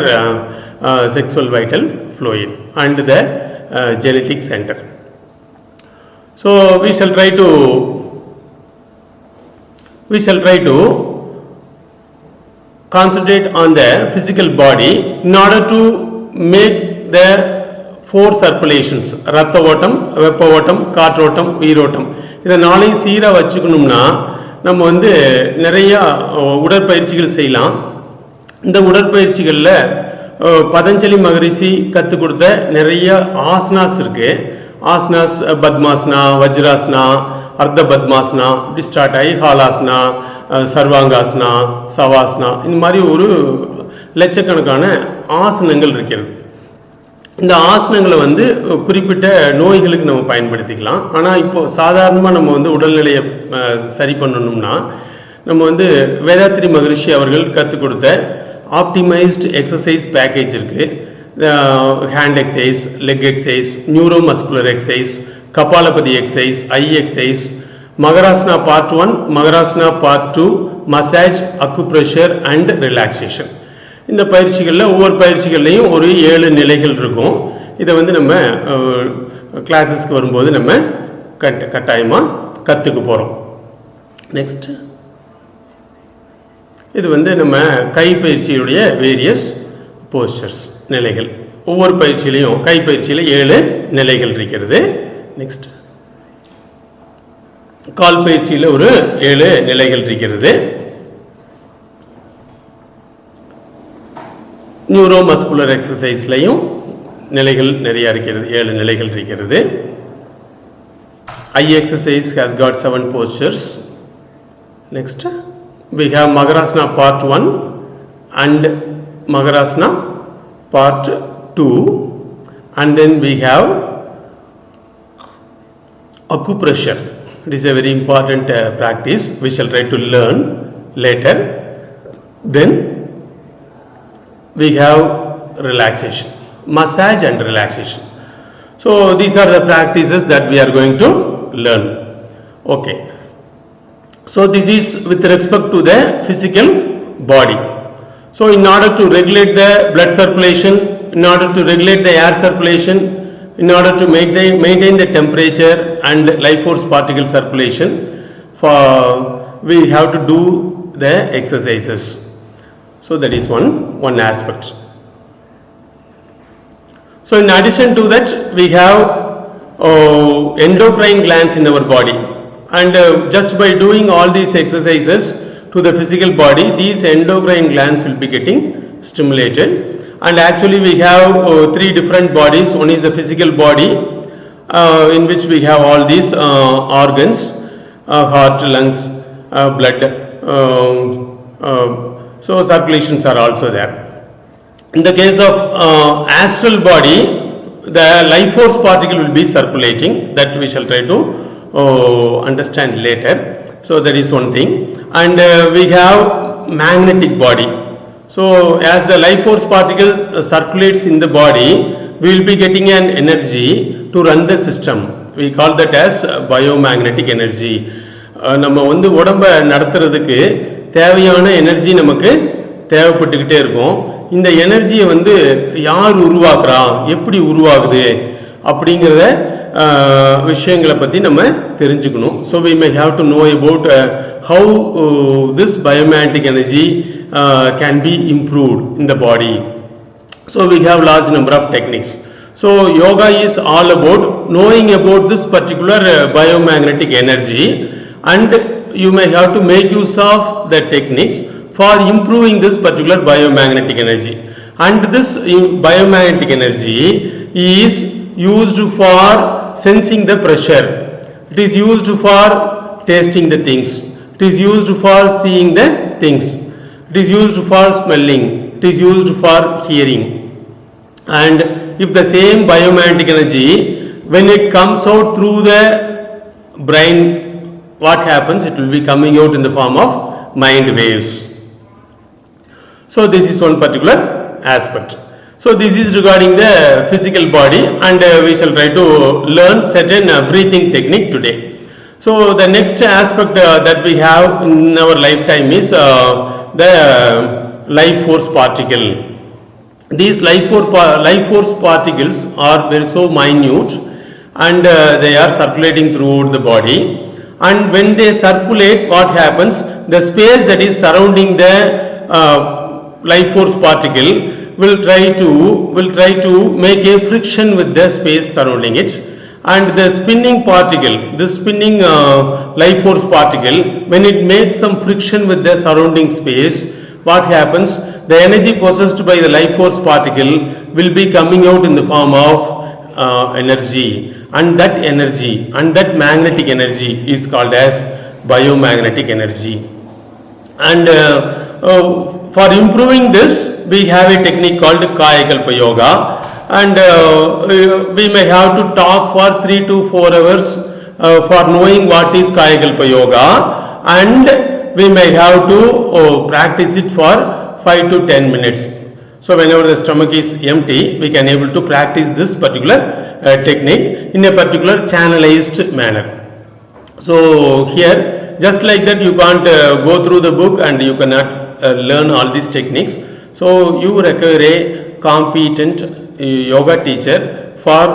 sexual vital fluid and the genetic center. So we shall try to concentrate on the physical body in order to make the 4 circulations: ratta otam, veppa otam, kaatootam, uyirotam. இதை 4ஐயும் சீராக வச்சுக்கணும்னா நம்ம வந்து நிறைய உடற்பயிற்சிகள் செய்யலாம். இந்த உடற்பயிற்சிகளில் பதஞ்சலி மகரிஷி கற்றுக் கொடுத்த நிறைய ஆசனாஸ் இருக்கு. ஆசனாஸ் பத்மாசனா, வஜ்ராசனா, அர்த்த பத்மாசனா, இப்படி ஸ்டார்ட் ஆகி ஹாலாசனா, சர்வாங்காசனா, சவாசனா, இந்த மாதிரி ஒரு லட்சக்கணக்கான ஆசனங்கள் இருக்கிறது. இந்த ஆசனங்களை வந்து குறிப்பிட்ட நோய்களுக்கு நம்ம பயன்படுத்திக்கலாம். ஆனால் இப்போது சாதாரணமாக நம்ம வந்து உடல்நிலையை சரி பண்ணணும்னா நம்ம வந்து வேதாத்ரி மகரிஷி அவர்கள் கற்றுக் கொடுத்த ஆப்டிமைஸ்டு எக்ஸசைஸ் பேக்கேஜ் இருக்குது. Hand exercise, leg exercise, neuro muscular exercise, Kapalabhati exercise, eye exercise, Makarasana part 1, Makarasana part 2, massage, acupressure and relaxation. இந்த பயிற்சிகளில் ஒவ்வொரு பயிற்சிகள்லையும் ஒரு 7 நிலைகள் இருக்கும். இதை வந்து நம்ம கிளாஸஸ்க்கு வரும்போது நம்ம கட்டாயமாக கற்றுக்க போகிறோம். நெக்ஸ்ட், இது வந்து நம்ம கை பயிற்சியுடைய வேரியஸ் போஸ்டர்ஸ் நிலைகள். ஒவ்வொரு பயிற்சியிலையும் கை பயிற்சியில் 7 நிலைகள் இருக்கிறது. நெக்ஸ்ட், கால் பயிற்சியில் ஒரு 7 நிலைகள் இருக்கிறது. நியூரோ மஸ்குலர் எக்ஸசைஸ்லையும் நிலைகள் நிறைய இருக்கிறது, 7 நிலைகள் இருக்கிறது. Eye exercise has got 7 postures. Next, we have Magarasana part 1 and Magarasana part 2, and then we have acupressure. It is a very important practice. We shall try to learn later. Then we have relaxation, massage and relaxation. So these are the practices that we are going to learn. Okay, so this is with respect to the physical body. So in order to regulate the blood circulation, in order to regulate the air circulation, in order to maintain the temperature and life force particle circulation, we have to do the exercises. So that is one aspect. So in addition to that, we have endocrine glands in our body, and just by doing all these exercises to the physical body, these endocrine glands will be getting stimulated. And actually we have three different bodies. One is the physical body, in which we have all these organs, heart, lungs, blood, so circulations are also there. In the case of astral body, the life force particle will be circulating, that we shall try to understand later. So that is one thing. And we have magnetic body. So as the life force particle circulates in the body, we will be getting an energy to run the system. We call that as biomagnetic energy. நம்ம வந்து உடம்பை நடத்துறதுக்கு தேவையான energy நமக்கு தேவைப்பட்டுக்கிட்டே இருக்கும். இந்த எனர்ஜியை வந்து யார் உருவாக்குறா, எப்படி உருவாகுது அப்படிங்கிறத விஷயங்களை பற்றி நம்ம தெரிஞ்சுக்கணும். So we may have to know about how this biomagnetic energy can be improved in the body. So we have large number of techniques. So yoga is all about knowing about this particular biomagnetic energy, and you may have to make use of the techniques for improving this particular biomagnetic energy. And this biomagnetic energy is used for sensing the pressure, it is used for tasting the things, it is used for seeing the things, it is used for smelling, it is used for hearing. And if the same biomagnetic energy, when it comes out through the brain, what happens? It will be coming out in the form of mind waves. So this is one particular aspect. So this is regarding the physical body, and we shall try to learn certain breathing technique today. So the next aspect that we have in our lifetime is the life force particle. These life force particles are very so minute, and they are circulating throughout the body. And when they circulate, what happens? The space that is surrounding the life force particle will try to make a friction with the space surrounding it. And the spinning particle, this spinning life force particle, when it makes some friction with the surrounding space, what happens? The energy possessed by the life force particle will be coming out in the form of energy, and that energy, and that magnetic energy is called as biomagnetic energy. And for improving this, we have a technique called Kayakalpa Yoga, and we may have to talk for 3 to 4 hours for knowing what is Kayakalpa Yoga, and we may have to practice it for 5 to 10 minutes. So whenever the stomach is empty, we can able to practice this particular technique in a particular channelized manner. So here, just like that, you can't go through the book and you cannot learn all these techniques. So you require a competent yoga teacher for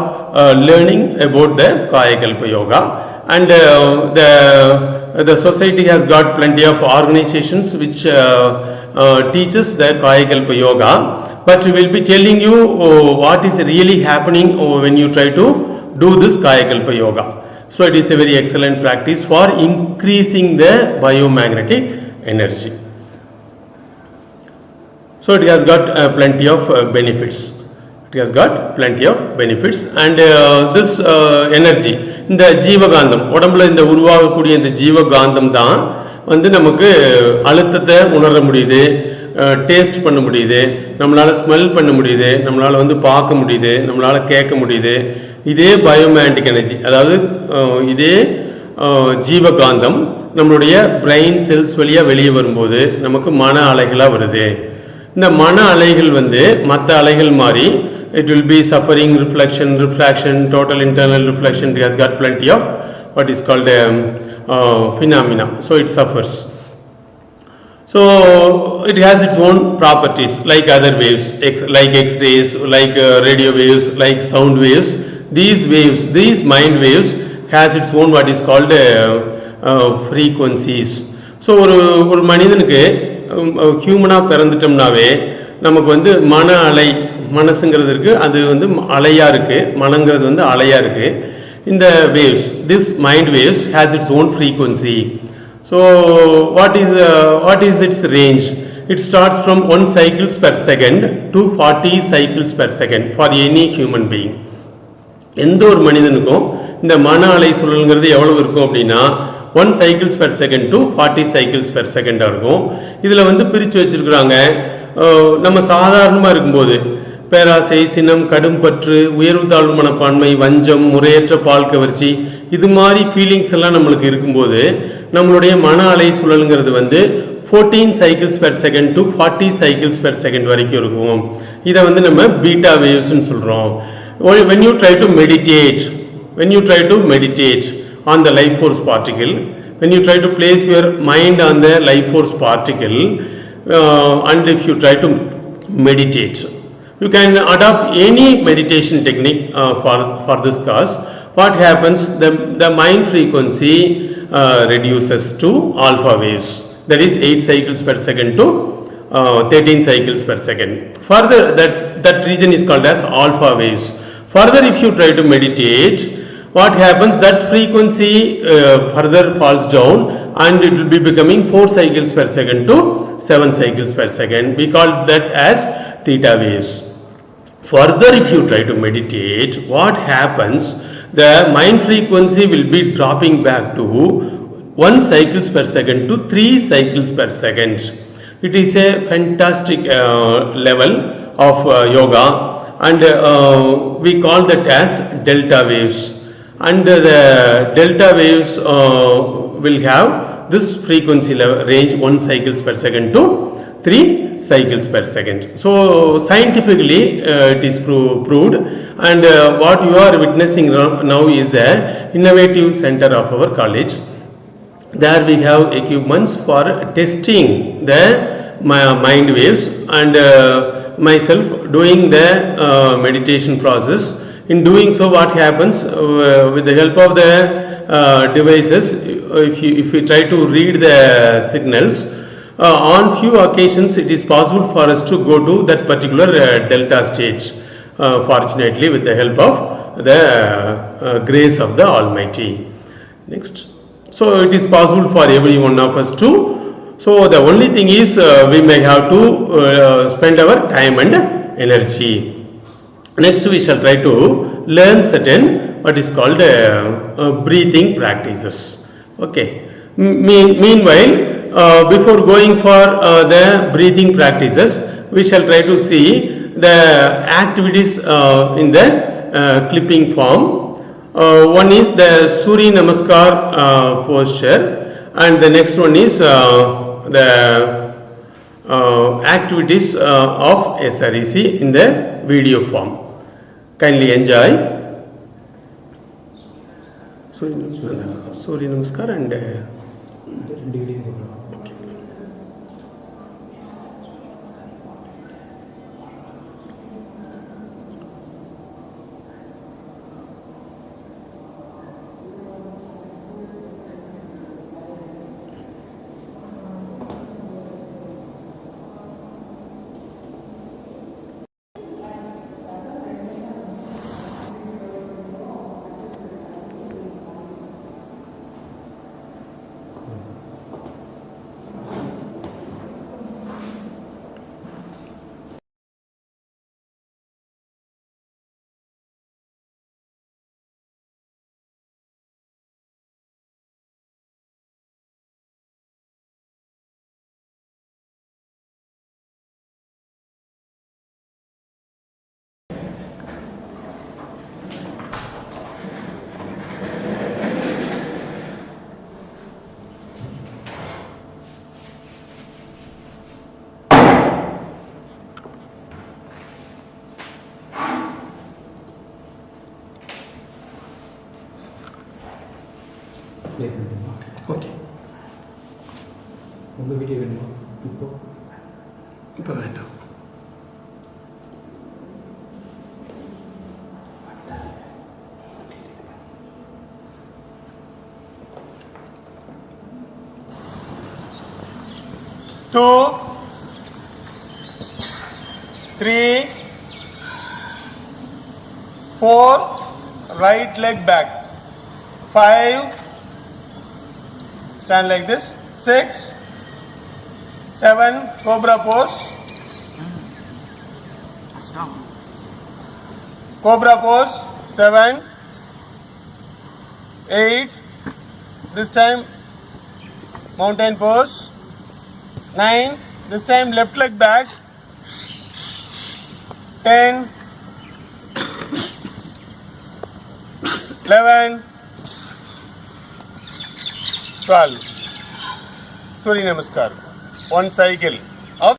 learning about the Kayakalpa Yoga. And the society has got plenty of organizations which teaches the Kayakalpa Yoga, but we will be telling you what is really happening when you try to do this Kayakalpa Yoga. So it is a very excellent practice for increasing the biomagnetic energy. So it has got plenty of benefits. It has got plenty of benefits, and this energy, இந்த ஜீவகாந்தம், உடம்புல இந்த உருவாகக்கூடிய இந்த ஜீவகாந்தம் தான் வந்து நமக்கு அழுத்தத்தை உணர முடியுது, டேஸ்ட் பண்ண முடியுது, நம்மளால் ஸ்மெல் பண்ண முடியுது, நம்மளால் வந்து பார்க்க முடியுது, நம்மளால் கேட்க முடியுது. இதே பயோமேக்னெட்டிக் எனர்ஜி, அதாவது இதே ஜீவகாந்தம் நம்மளுடைய பிரெயின் செல்ஸ் வழியாக வெளியே வரும்போது நமக்கு மன அலைகளாக வருது. இந்த மன அலைகள் வந்து மற்ற அலைகள் மாதிரி it will be suffering, reflection, total internal reflection. It has got plenty of what is called phenomena. So it suffers. So it has its own properties like other waves, like X-rays, like radio waves, like sound waves. These mind waves has its own what is called frequencies. So ஒரு மனிதனுக்கு ஹியூமனாக பிறந்துட்டோம்னாவே நமக்கு வந்து மன அலை, மனசுங்கிறது இருக்குது, அது வந்து அலையாக இருக்குது, மனங்கிறது வந்து அலையாக இருக்குது. இந்த waves, this mind waves has its own frequency. So what is its range? It starts from 1 cycles per second to 40 cycles per second for any human being. எந்த ஒரு மனிதனுக்கும் இந்த மன அலை சுழல்ங்கிறது எவ்வளவு இருக்கும் அப்படின்னா 1 cycles per second to 40 cycles per second இருக்கும். இதில் வந்து பிரித்து வச்சிருக்கிறாங்க. நம்ம சாதாரணமாக இருக்கும்போது பேராசை, சினம், கடும் பற்று, உயர்வு தாழ்வு மனப்பான்மை, வஞ்சம், முறையற்ற பால் கவர்ச்சி, இது மாதிரி ஃபீலிங்ஸ் எல்லாம் நம்மளுக்கு இருக்கும்போது நம்மளுடைய மன அலை சுழல்ங்கிறது வந்து 14 cycles per second to 40 cycles per second வரைக்கும் இருக்கும். இதை வந்து நம்ம பீட்டா வேவ்ஸ்னு சொல்கிறோம். When you try to meditate on the life force particle, when you try to place your mind on the life force particle, and if you try to meditate, you can adopt any meditation technique for this cause. What happens? The mind frequency reduces to alpha waves, that is 8 cycles per second to 13 cycles per second. Further, that region is called as alpha waves. Further, if you try to meditate, what happens? That frequency further falls down and it will be becoming 4 cycles per second to 7 cycles per second. We call that as theta waves. Further, if you try to meditate, what happens? The mind frequency will be dropping back to 1 cycles per second to 3 cycles per second. It is a fantastic level of yoga, and we call that as delta waves. And the delta waves will have this frequency level range 1 cycles per second to 3 cycles per second. So scientifically it is proved, and what you are witnessing now is the innovative center of our college. There we have equipments for testing the mind waves, and myself doing the meditation process. In doing so, what happens with the help of the devices, if we try to read the signals, on few occasions it is possible for us to go to that particular delta state, fortunately with the help of the grace of the Almighty. Next. So it is possible for every one of us to. So the only thing is we may have to spend our time and energy. Next we shall try to learn certain what is called breathing practices. Okay. Meanwhile, before going for the breathing practices, we shall try to see the activities in the clipping form. One is the Surya Namaskar posture, and the next one is the activities of SREC in the video form. Kindly enjoy. Surya Namaskar and okay. உங்கள் video வேணுமா? இப்போ வேண்டாம். Two, 3, 4, right leg back. 5, stand like this. 6, 7, cobra pose. Stop. Cobra pose, 7, 8, this time mountain pose, 9, this time left leg back, 10, 11, 12. Surya Namaskar. One cycle of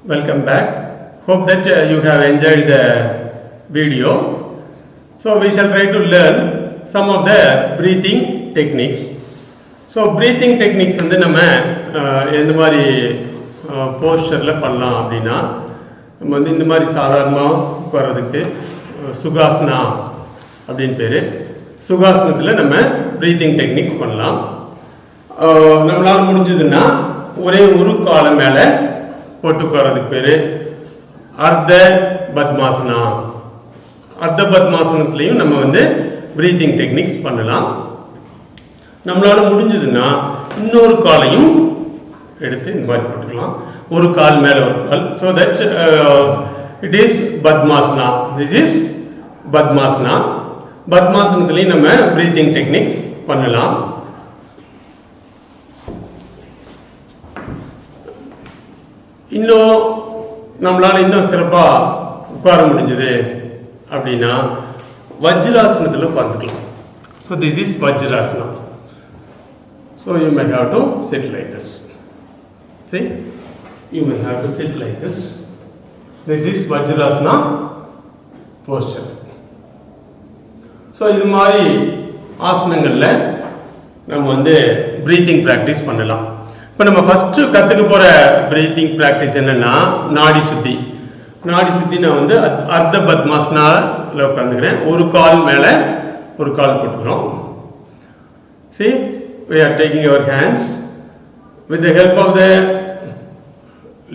welcome back. Hope that you have enjoyed the video. So we shall try to learn some of the breathing techniques. So breathing techniques வந்து நம்ம எந்த மாதிரி போஸ்டரில் பண்ணலாம் அப்படின்னா, நம்ம வந்து இந்த மாதிரி சாதாரணமாக உட்கார்றதுக்கு சுகாசனா அப்படின்னு பேர். சுகாசனத்தில் நம்ம ப்ரீத்திங் டெக்னிக்ஸ் பண்ணலாம். நம்மளால் முடிஞ்சதுன்னா ஒரே ஒரு காலை மேலே போட்டு உட்கார்றதுக்கு பேர் அர்த்த பத்மாசனா. அர்த்த பத்மாசனத்துலேயும் நம்ம வந்து ப்ரீத்திங் டெக்னிக்ஸ் பண்ணலாம். நம்மளால் முடிஞ்சதுன்னா இன்னொரு காலையும் எடுத்து இந்த மாதிரி போட்டுக்கலாம், ஒரு கால் மேலே ஒரு கால். So that it is Padmasana. This is Padmasana. பத்மாசனத்துலேயும் நம்ம ப்ரீத்திங் டெக்னிக்ஸ் பண்ணலாம். இன்னும் நம்மளால் இன்னும் சிறப்பாக உட்கார முடிஞ்சது அப்படின்னா வஜ்ராசனத்தில் உட்காந்துக்கலாம். So this is Vajrasana. So you may have to sit like this. See, you may have to sit like this. This is Vajrasana posture. So இது மாதிரி ஆசனங்கள்ல நம்ம வந்து பிரீத்திங் பிராக்டிஸ் பண்ணலாம். இப்போ நம்ம ஃபர்ஸ்ட் கத்துக்க போற பிரீத்திங் பிராக்டிஸ் என்னன்னா நாடி சுத்தி. நாடி சுத்தி நான் வந்து அர்த்த பத்மாசனால உட்காந்துக்கிறேன். ஒரு கால் மேல ஒரு கால் போட்டுக்கிறோம். See, we are taking our hands. With the help of the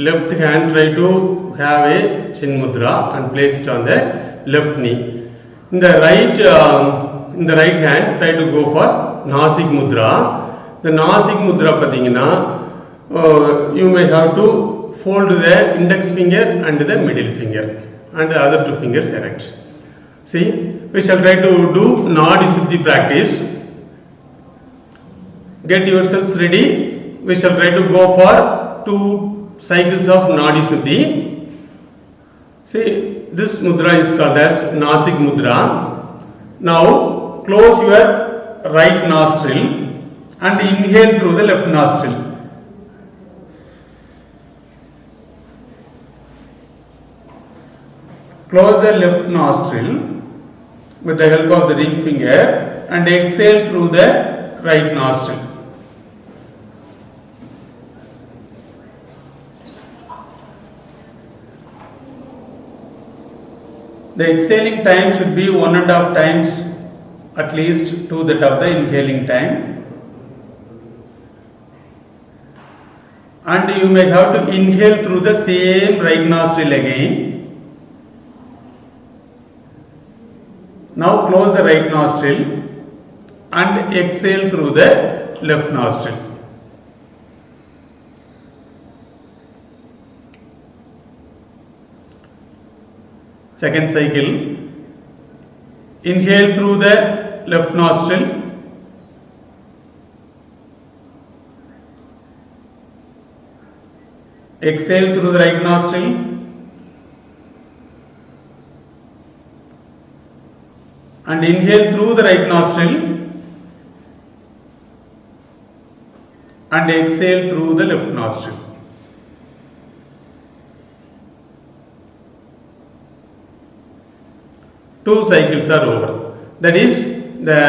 left hand, try to have a chin mudra and place it on the left knee. In the right hand, try to go for nasik mudra. The nasik mudra pathina, you may have to fold the index finger and the middle finger and the other two fingers erect. See, we shall try to do Nadi Siddhi practice. Get yourselves ready. We shall try to go for 2 cycles of Nadi Siddhi. See, this mudra is called as Nasik mudra. Now, close your right nostril and inhale through the left nostril. Close the left nostril with the help of the ring finger and exhale through the right nostril. The exhaling time should be 1.5 times at least to that of the inhaling time. And you may have to inhale through the same right nostril again. Now close the right nostril and exhale through the left nostril. Second cycle, inhale through the left nostril, exhale through the right nostril, and inhale through the right nostril and exhale through the left nostril. Two cycles are over. That is, the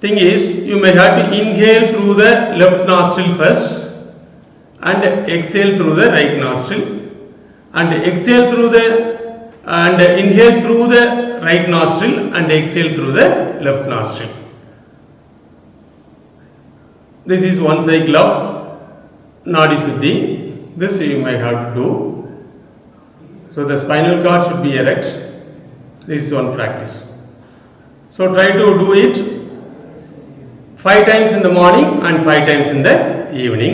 thing is, you may have to inhale through the left nostril first and exhale through the right nostril and exhale through the and inhale through the right nostril and exhale through the left nostril. This is one cycle of Nadi Siddhi. This you may have to do. So the spinal cord should be erect. This is one practice. So try to do it 5 times in the morning and 5 times in the evening.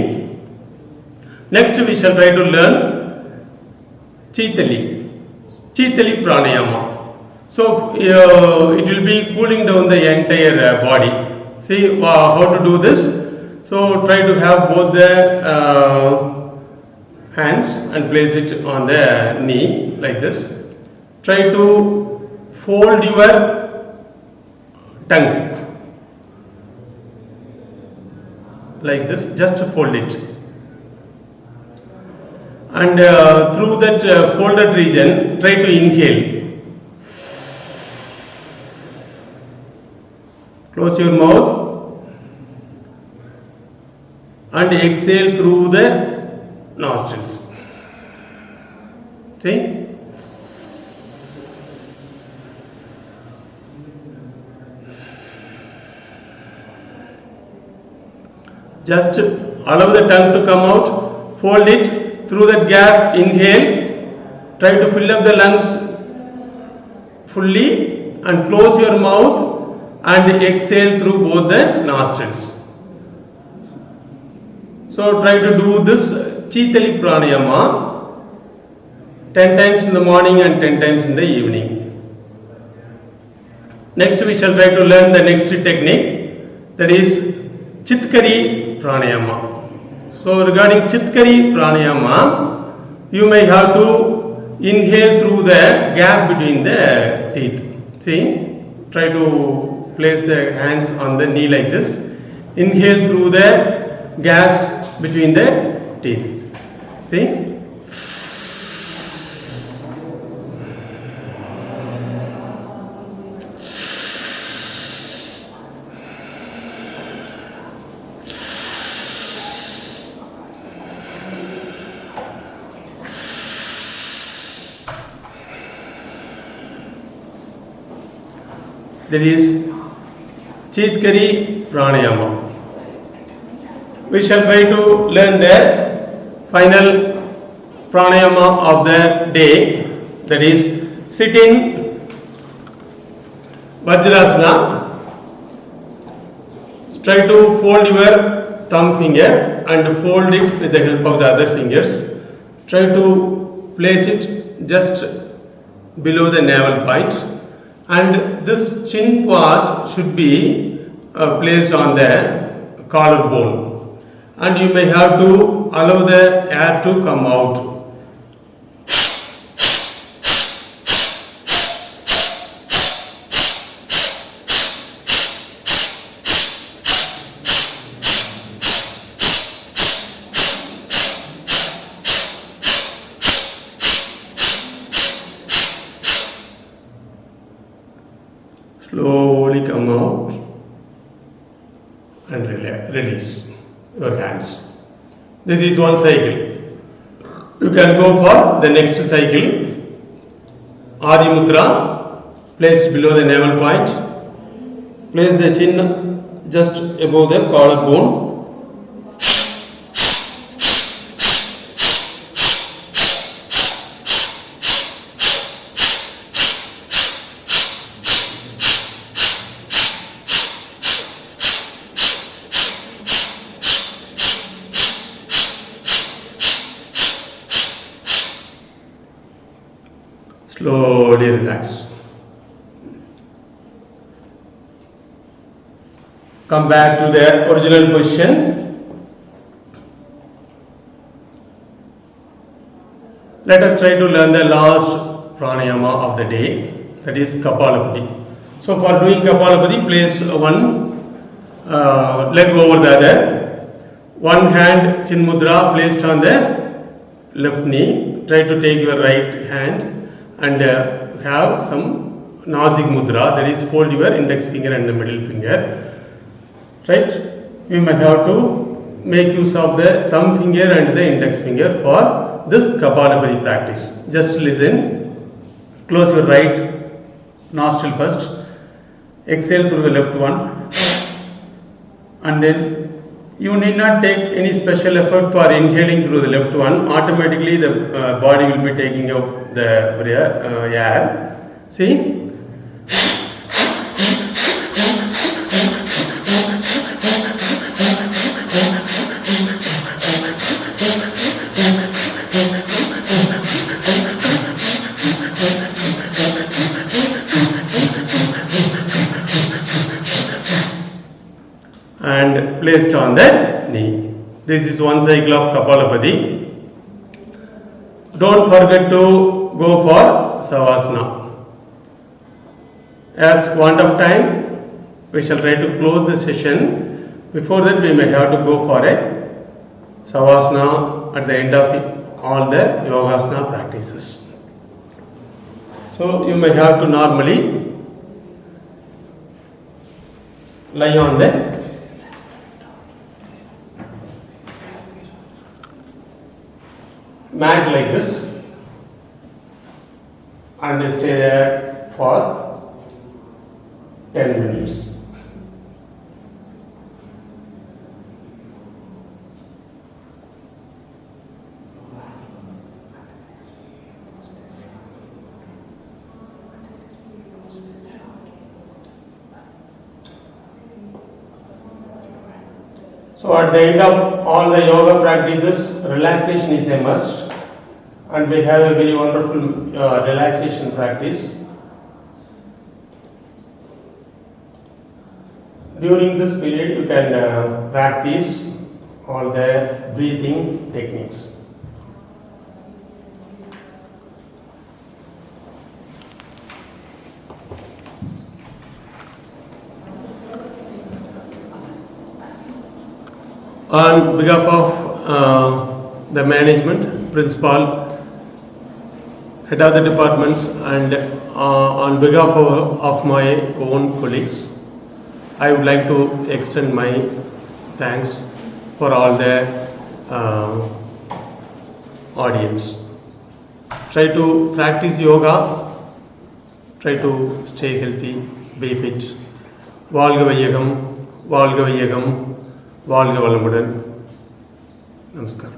Next we shall try to learn Chitali pranayama. So it will be cooling down the entire body. See how to do this. So try to have both the hands and place it on the knee like this. Try to fold your tongue like this, just fold it, and through that folded region try to inhale. Close your mouth and exhale through the nostrils. See? Just allow the tongue to come out, fold it, through that gap inhale, try to fill up the lungs fully and close your mouth and exhale through both the nostrils. So try to do this Chitali pranayama 10 times in the morning and 10 times in the evening. Next we shall try to learn the next technique, that is Chitkari pranayama. So regarding Chitkari pranayama, you may have to inhale through the gap between the teeth. See, try to place the hands on the knee like this. Inhale through the gaps between the teeth. See. That is Chitkari Pranayama. We shall try to learn the final pranayama of the day, that is sitting Vajrasana. Try to fold your thumb finger and fold it with the help of the other fingers. Try to place it just below the navel point, and this chin part should be placed on the collarbone, and you may have to allow the air to come out. Slowly come out and release your hands. This is one cycle. You can go for the next cycle. Adi Mudra, placed below the navel point. Place the chin just above the collarbone. Slowly relax. Come back to the original position. Let us try to learn the last pranayama of the day, that is Kapalabhati. So for doing Kapalabhati, place one leg over the other. One hand chin mudra placed on the left knee. Try to take your right hand and have some Nasik mudra, that is fold your index finger and the middle finger. Right? You may have to make use of the thumb finger and the index finger for this Kapalabhati practice. Just listen. Close your right nostril first. Exhale through the left one. And then you need not take any special effort for inhaling through the left one. Automatically the body will be taking out the air. See? And placed on the knee. This is one cycle of Kapalabhati. Don't forget to go for Savasana. As want of time, we shall try to close the session. Before that, we may have to go for a Savasana at the end of all the Yogasana practices. So you may have to normally lie on the mat like this and stay there for 10 minutes. So at the end of all the yoga practices, relaxation is a must, and we have a very wonderful relaxation practice. During this period, you can practice all the breathing techniques. On behalf of the management, principal, head of the departments, and on behalf of my own colleagues, I would like to extend my thanks for all the audience. Try to practice yoga, try to stay healthy, be fit. வாழ்க வையகம், வாழ்க வையகம், வாழ்க வளமுடன். நமஸ்காரம்.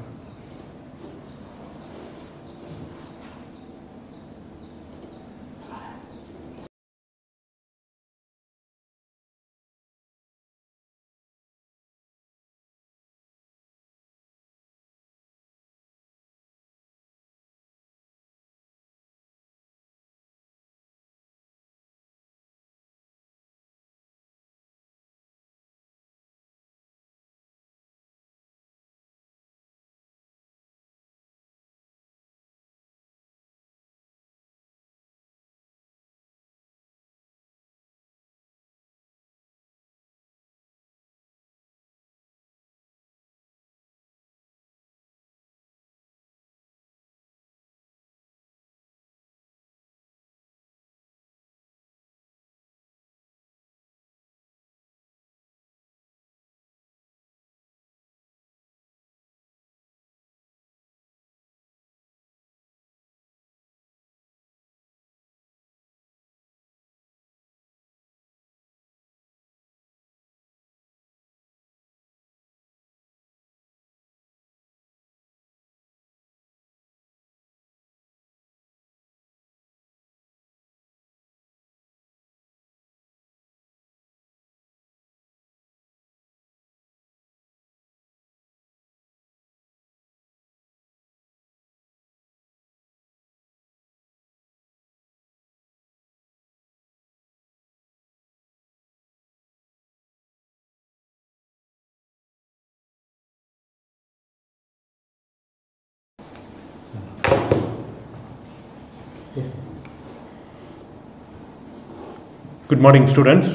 Good morning, students.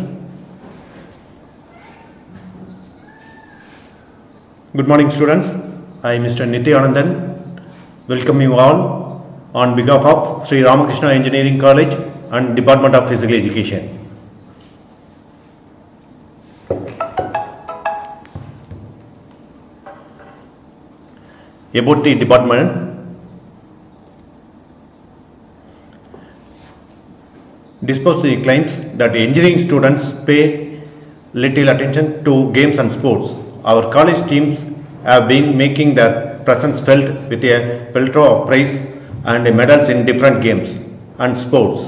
Good morning, students. I am Mr. Nityanandan. Welcome you all on behalf of Sri Ramakrishna Engineering College and Department of Physical Education. About the department, dispose the claims that engineering students pay little attention to games and sports. Our college teams have been making their presence felt with a plethora of prize and medals in different games and sports,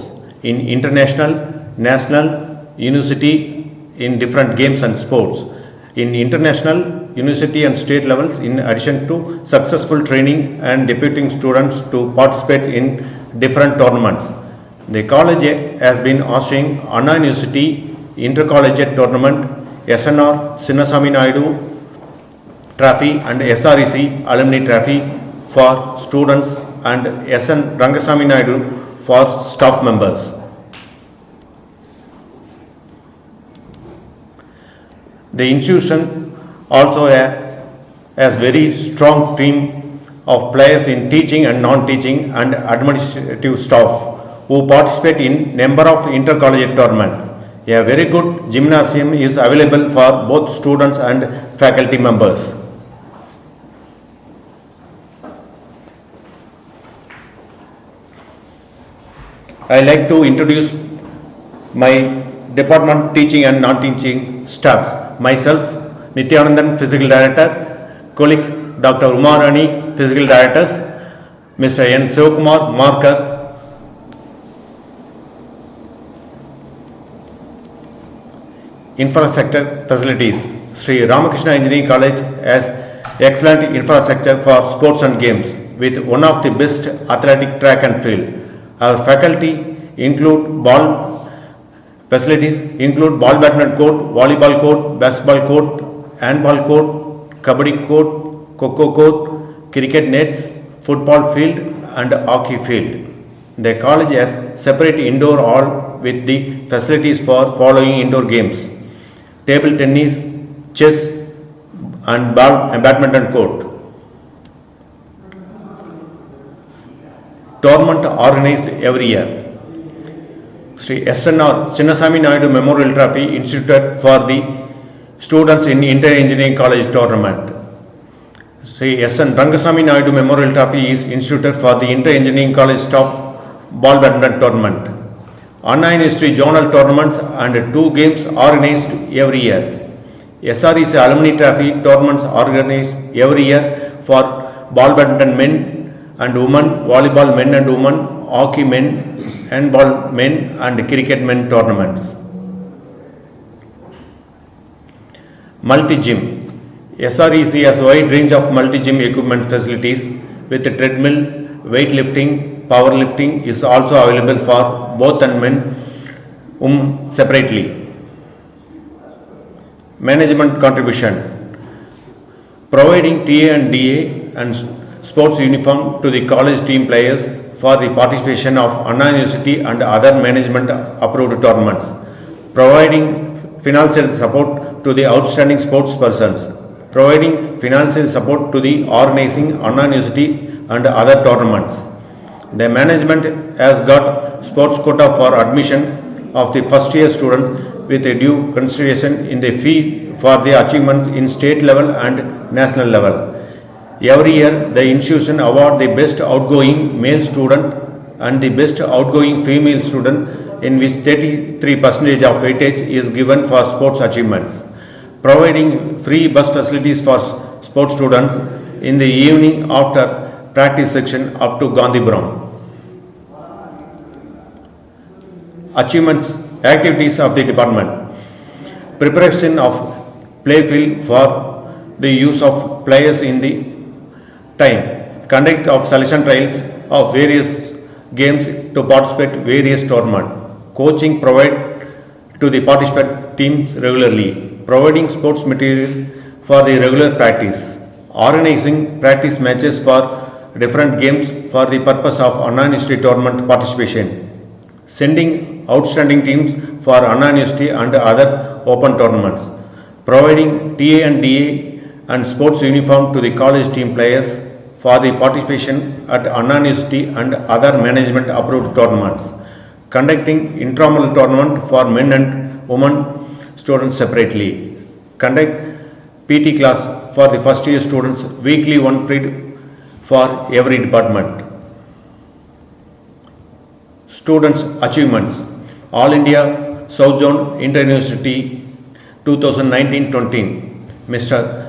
in international, national, university, in different games and sports, in international, university and state levels, in addition to successful training and deputing students to participate in different tournaments. The college has been hosting Anna University Intercollegiate Tournament, SNR Sinnasamy Naidu Trophy and SREC Alumni Trophy for students and SN Rangasamy Naidu for staff members. The institution also has very strong team of players in teaching and non-teaching and administrative staff who participate in number of intercollegiate tournament. A very good gymnasium is available for both students and faculty members. I like to introduce my department teaching and non-teaching staffs. Myself, Nityanandan, Physical Director, colleagues Dr. Umarani, Physical Directors, Mr. N. Sivakumar, Marker, infrastructure facilities. Sri Ramakrishna Engineering College has excellent infrastructure for sports and games with one of the best athletic track and field. Our faculty include facilities include ball badminton court, volleyball court, basketball court, handball court, kabaddi court, coco court, cricket nets, football field and hockey field. The college has separate indoor hall with the facilities for following indoor games: table tennis, chess, and badminton court. Tournament organized every year. Sri SNR Chinnasamy Naidu Memorial Trophy instituted for the students in Inter-Engineering College tournament. Sri SN Rangasamy Naidu Memorial Trophy is instituted for the Inter-Engineering College staff ball badminton tournament. Anna University Journal tournaments and 2 games organized every year. SREC Alumni Trophy tournaments organized every year for ball badminton men and women, volleyball men and women, hockey men, handball men and cricket men tournaments. Multi-gym. SREC has a wide range of multi-gym equipment facilities with treadmill, weightlifting, powerlifting is also available for both and men, separately. Management contribution. Providing TA and DA and sports uniform to the college team players for the participation of Anna University and other management approved tournaments. Providing financial support to the outstanding sports persons. Providing financial support to the organizing Anna University and other tournaments. The management has got sports quota for admission of the first year students with a due consideration in the fee for the achievements in state level and national level. Every year, the institution award the best outgoing male student and the best outgoing female student, in which 33% of weightage is given for sports achievements. Providing free bus facilities for sports students in the evening after practice section up to Gandhipuram. Achievements, activities of the department. Preparation of playfield for the use of players in the time. Conduct of selection trials of various games to participate various tournaments. Coaching provided to the participant teams regularly. Providing sports material for the regular practice. Organizing practice matches for different games for the purpose of Anna University tournament participation. Sending outstanding teams for Anna University and other open tournaments. Providing TA and DA and sports uniform to the college team players for the participation at Anna University and other management approved tournaments. Conducting intramural tournament for men and women students separately. Conduct PT class for the first year students, weekly 1 period for every department. Students' achievements. All India South Zone Inter-University 2019-20. Mr.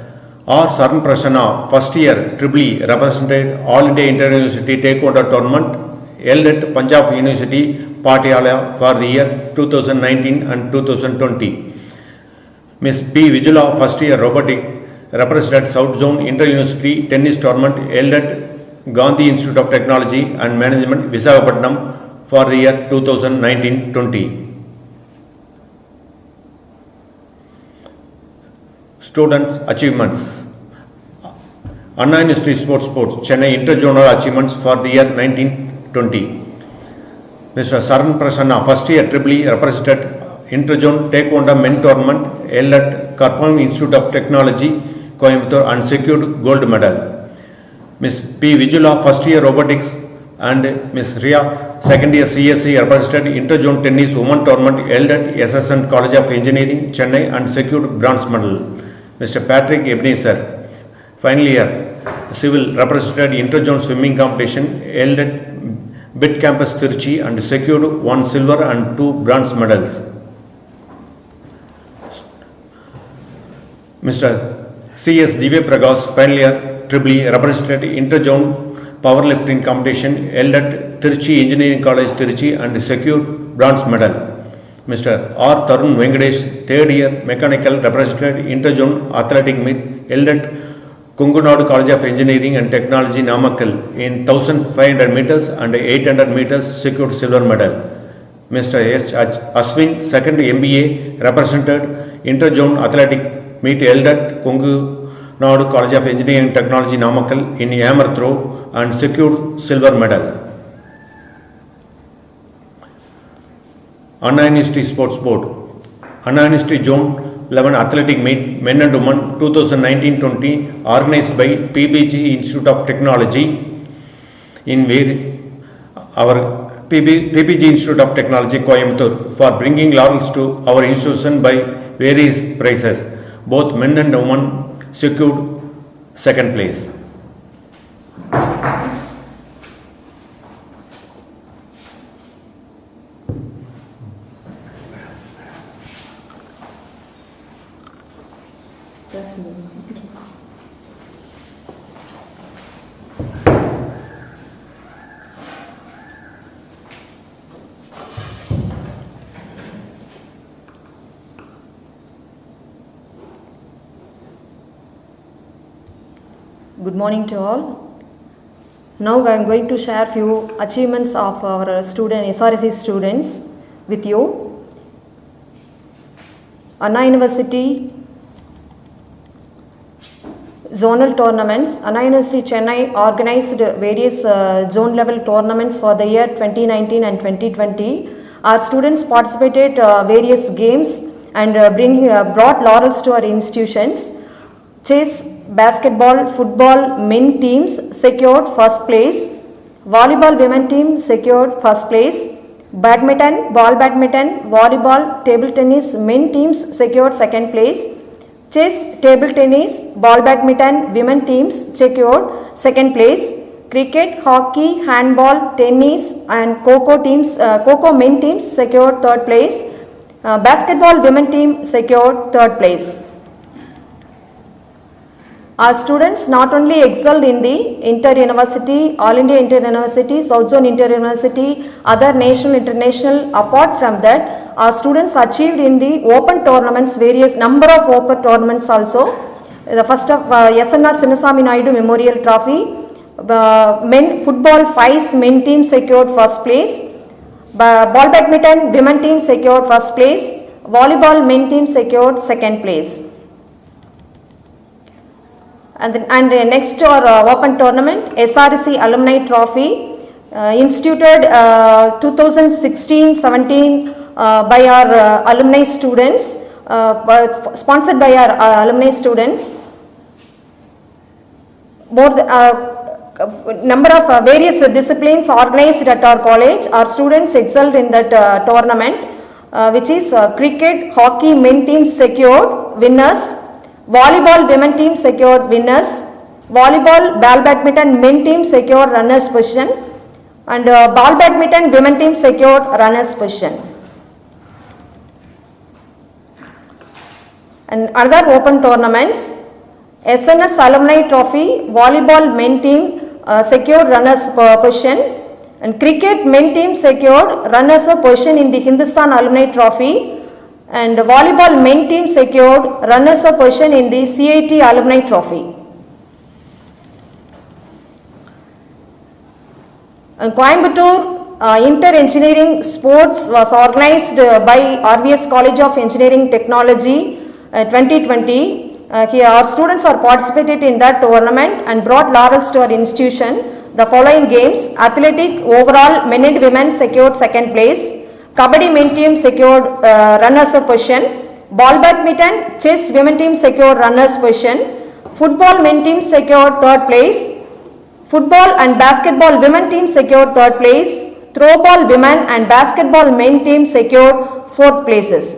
R. Saran Prasanna, first year EEE, represented All India Inter-University Taekwondo Tournament held at Punjab University, Patiala for the year 2019 and 2020. Ms. P. Vijula, first year Robotic, represented South Zone Inter-University Tennis Tournament held at Gandhi Institute of Technology and Management, Visakhapatnam for the year 2019-20. Students' achievements. Anna University Sports, Chennai Interjonal Achievements for the year 1920. Mr. Saran Prasanna, first year EEE, represented Interzone Taekwondo Men Tournament held at Karpam Institute of Technology, Coimbatore and secured gold medal. Ms. P. Vijula, first year Robotics and Ms. Ria, second year CSE, represented Interzone Tennis Women Tournament held at SSN College of Engineering, Chennai and secured bronze medal. Mr. Patrick Ebenezer, final year Civil, represented Interzone Swimming Competition held at BIT Campus Tiruchi and secured 1 silver and 2 bronze medals. Mr. C.S. Divya Prakash, final year EEE, represented Interzone Powerlifting Competition held at Tiruchi Engineering College Tiruchi and secured bronze medal. Mr. R. Tarun Venkatesh, third year Mechanical, represented Interzone Athletic Meet held at Kungunadu College of Engineering and Technology, Namakkal in 1500 meters and 800 meters secured silver medal. Mr. S. Ashwin, second MBA, represented Interzone Athletic Meet held at Kungunadu College of Engineering and Technology, Namakkal in hammer throw and secured silver medal. Anna University Sports Board. Anna University Zone 11 athletic meet men and women 2019-20 organized by PBG Institute of Technology in our PPG Institute of Technology Coimbatore for bringing laurels to our institution by various prizes. Both men and women secured second place. Good morning to all. Now I am going to share few achievements of our SREC students with you. Anna University zonal tournaments. Anna University Chennai organized various zone level tournaments for the year 2019 and 2020. Our students participated various games and brought laurels to our institutions. Chess, basketball, football men teams secured first place. Volleyball women team secured first place. Badminton, ball badminton, volleyball, table tennis men teams secured second place. Chess, table tennis, ball badminton women teams secured second place. Cricket, hockey, handball, tennis and Kho men teams secured third place. Basketball women team secured third place. Our students not only excelled in the inter-university, all India inter-university, South Zone inter-university, other national, international. Apart from that, our students achieved in the open tournaments, various number of open tournaments also. The first of SNR Sinnasamy Naidu Memorial Trophy. Men football 5 men team secured first place. Ball badminton women team secured first place. Volleyball men team secured second place. And next our open tournament, SREC Alumni Trophy, instituted 2016-17 by our alumni students, sponsored by our alumni students. Number of various disciplines organized at our college. Our students excelled in that tournament, which is cricket, hockey men teams secured winners. Volleyball women team secured winners. Volleyball, ball badminton men team secured runners position, and ball badminton women team secured runners position. And other open tournaments, SNS Alumni Trophy, volleyball men team secured runners position, and cricket men team secured runners position in the Hindustan Alumni Trophy. And volleyball men team secured runners-up position in the CIT Alumni Trophy. Coimbatore Inter-Engineering Sports was organized by RVS College of Engineering Technology 2020. Here our students are participated in that tournament and brought laurels to our institution. The following games: athletic, overall men and women secured second place. Kabaddi men team secured runners up position. Ball badminton, chess women team secured runners position. Football men team secured third place. Football and basketball women team secured third place. Throwball women and basketball men team secured fourth places.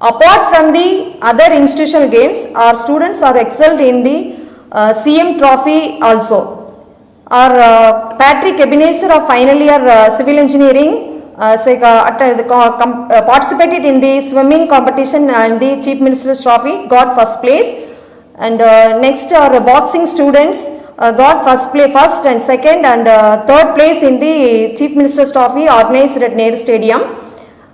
Apart from the other institutional games, our students are excelled in the CM Trophy also. Our Patrick Ebenezer of final year civil engineering participated in the swimming competition and the Chief Minister's Trophy, got first place. And next our boxing students got first and second and third place in the Chief Minister's Trophy organized at Nehru Stadium.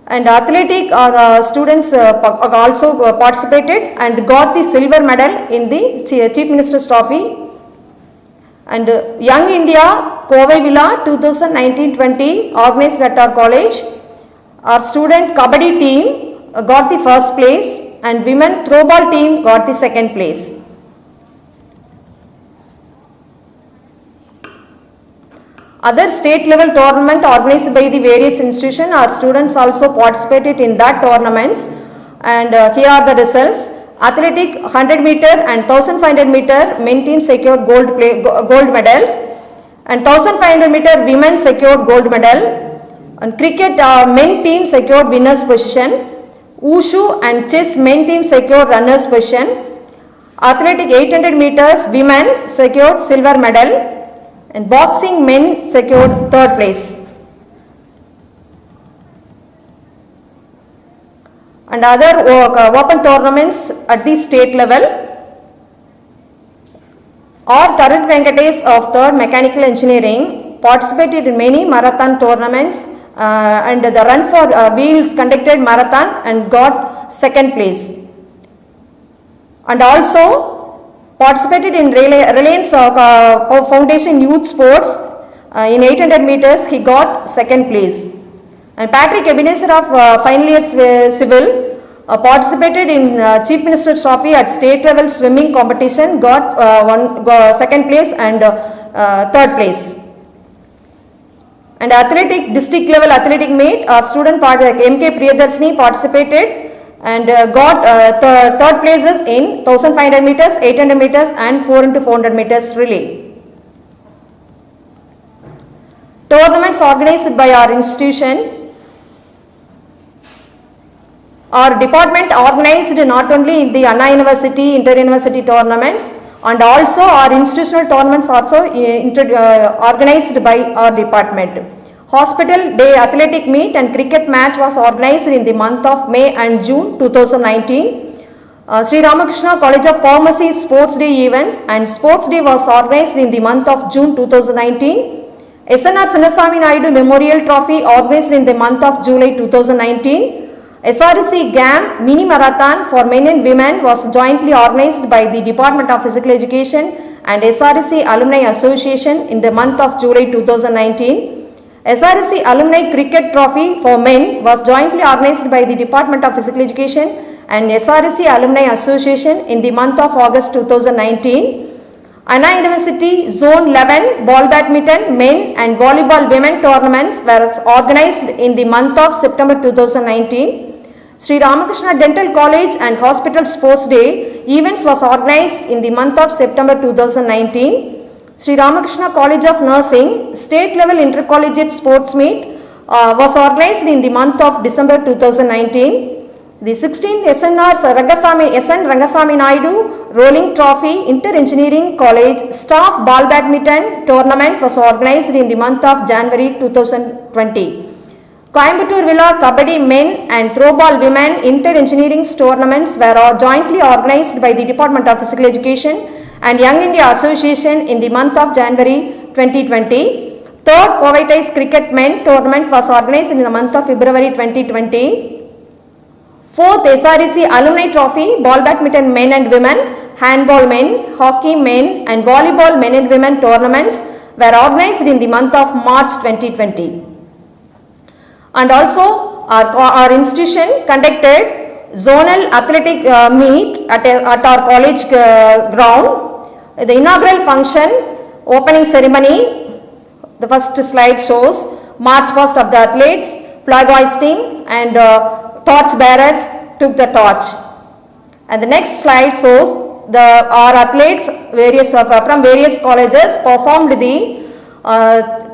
And athletic our students also participated and got the silver medal in the Chief Minister's Trophy. And Young India Kovai Villa 2019-20 organized at our college. Our student Kabaddi team got the first place and women throwball team got the second place. Other state level tournament organized by the various institutions, our students also participated in that tournaments, and here are the results. Athletic 100 meter and 1500 meter men team secured gold medals, and 1500 meter women secured gold medal, and cricket men team secured winners position, Wushu and chess men team secured runners position, athletic 800 meters women secured silver medal, and boxing men secured third place. And other open tournaments at the state level, or Tarun Venkatesh of 3rd Mechanical Engineering participated in many marathon tournaments, and the run for wheels conducted marathon and got second place, and also participated in Reliance Foundation Youth Sports in 800 meters, he got second place. And Patrick Ebenezer of final year civil participated in Chief Minister's Trophy at state level swimming competition, got second place and third place. And athletic district level athletic meet, our student MK Priyadarshini participated and got third places in 1500 meters, 800 meters and 4x400 meters relay. Tournaments organized by our institution. Our department organized not only in the Anna University, inter-university tournaments, and also our institutional tournaments also organized by our department. Hospital Day Athletic Meet and Cricket Match was organized in the month of May and June 2019. Sri Ramakrishna College of Pharmacy Sports Day events and Sports Day was organized in the month of June 2019. SNR Sinnasamy Naidu Memorial Trophy organized in the month of July 2019. SREC GAM Mini Marathon for Men and Women was jointly organized by the Department of Physical Education and SREC Alumni Association in the month of July 2019. SREC Alumni Cricket Trophy for Men was jointly organized by the Department of Physical Education and SREC Alumni Association in the month of August 2019. Anna University Zone 11 Ball Badminton Men and Volleyball Women tournaments were organized in the month of September 2019. Sri Ramakrishna Dental College and Hospital Sports Day events was organized in the month of September 2019. Sri Ramakrishna College of Nursing State Level Intercollegiate Sports Meet was organized in the month of December 2019. The 16th SN Rangasamy Naidu Rolling Trophy Inter-Engineering College Staff Ball Badminton Tournament was organized in the month of January 2020. Coimbatore Villa Kabaddi Men and Throwball Women Inter-Engineering Tournaments were jointly organized by the Department of Physical Education and Young India Association in the month of January 2020. Third Covid Ice Cricket Men Tournament was organized in the month of February 2020. Fourth SREC Alumni Trophy Ball Badminton Men and Women, Handball Men, Hockey Men and Volleyball Men and Women tournaments were organized in the month of March 2020. And also our institution conducted zonal athletic meet at our college ground. The inaugural function, opening ceremony, the first slide shows march past of the athletes, flag hoisting and torch bearers took the torch. And the next slide shows our athletes from various colleges performed the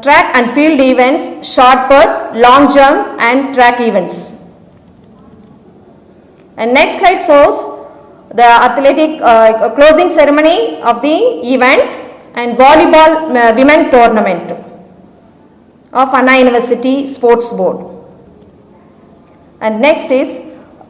track and field events, shot put, long jump and track events. And next slide shows the athletic closing ceremony of the event and volleyball women tournament of Anna University Sports Board. And next is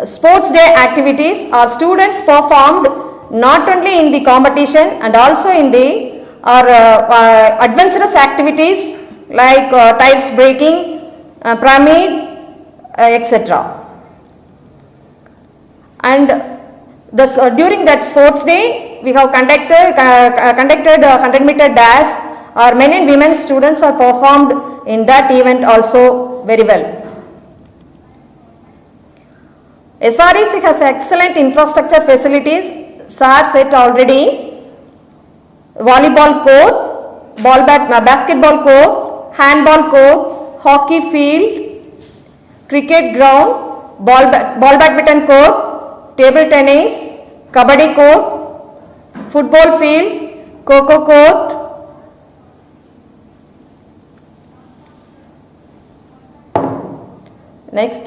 sports day activities. Our students performed not only in the competition and also in the adventurous activities like tiles breaking, pyramid, etc. And during that sports day, we have conducted 100-meter dash. Our men and women students are performed in that event also very well. SREC has excellent infrastructure facilities. Sir said already, volleyball court, basketball court, handball court, hockey field, cricket ground, ball badminton court, table tennis, kabaddi court, football field, coco court, next.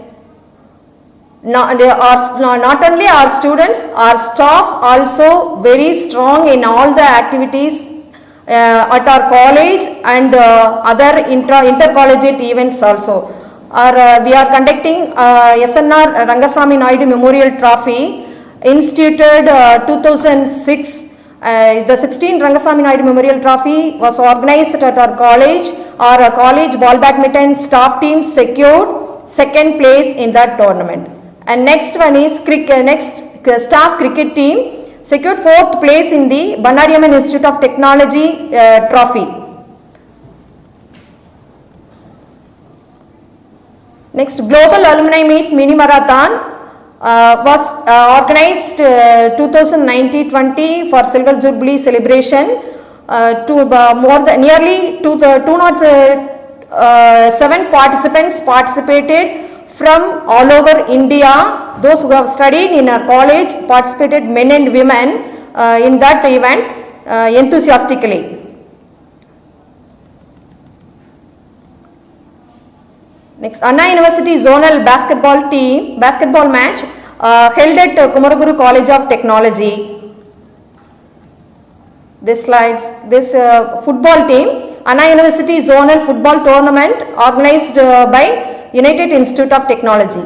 Not only our students, our staff also very strong in all the activities at our college and other intercollegiate events also. We are conducting SNR Rangasamy Naidu Memorial Trophy instituted 2006. The 16th Rangasamy Naidu Memorial Trophy was organized at our college. Our college ball badminton staff team secured second place in that tournament. And next one is staff cricket team secured 4th place in the Bandariamman Institute of Technology trophy. Next, Global Alumni Meet Mini Marathon was organized 2019-20 for Silver Jubilee celebration. Nearly 207 participants participated from all over India. Those who have studied in our college participated, men and women, in that event enthusiastically. Next, Anna University zonal basketball match held at Kumaraguru College of Technology. This football team, Anna University zonal football tournament organized by United Institute of Technology.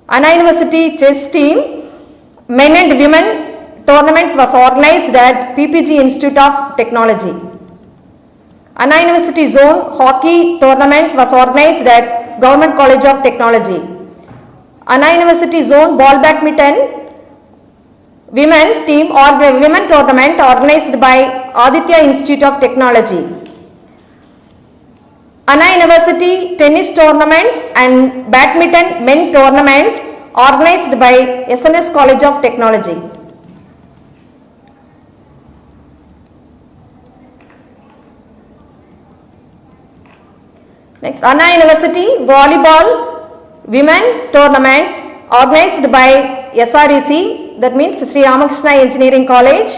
Anna University chess team, men and women tournament was organized at PPG Institute of Technology. Anna University zone hockey tournament was organized at Government College of Technology. Anna University zone ball badminton women tournament organized by Aditya Institute of Technology. Anna University tennis tournament and badminton men tournament organized by SNS College of Technology. Next, Anna University volleyball women tournament organized by SREC, that means Sri Ramakrishna Engineering College.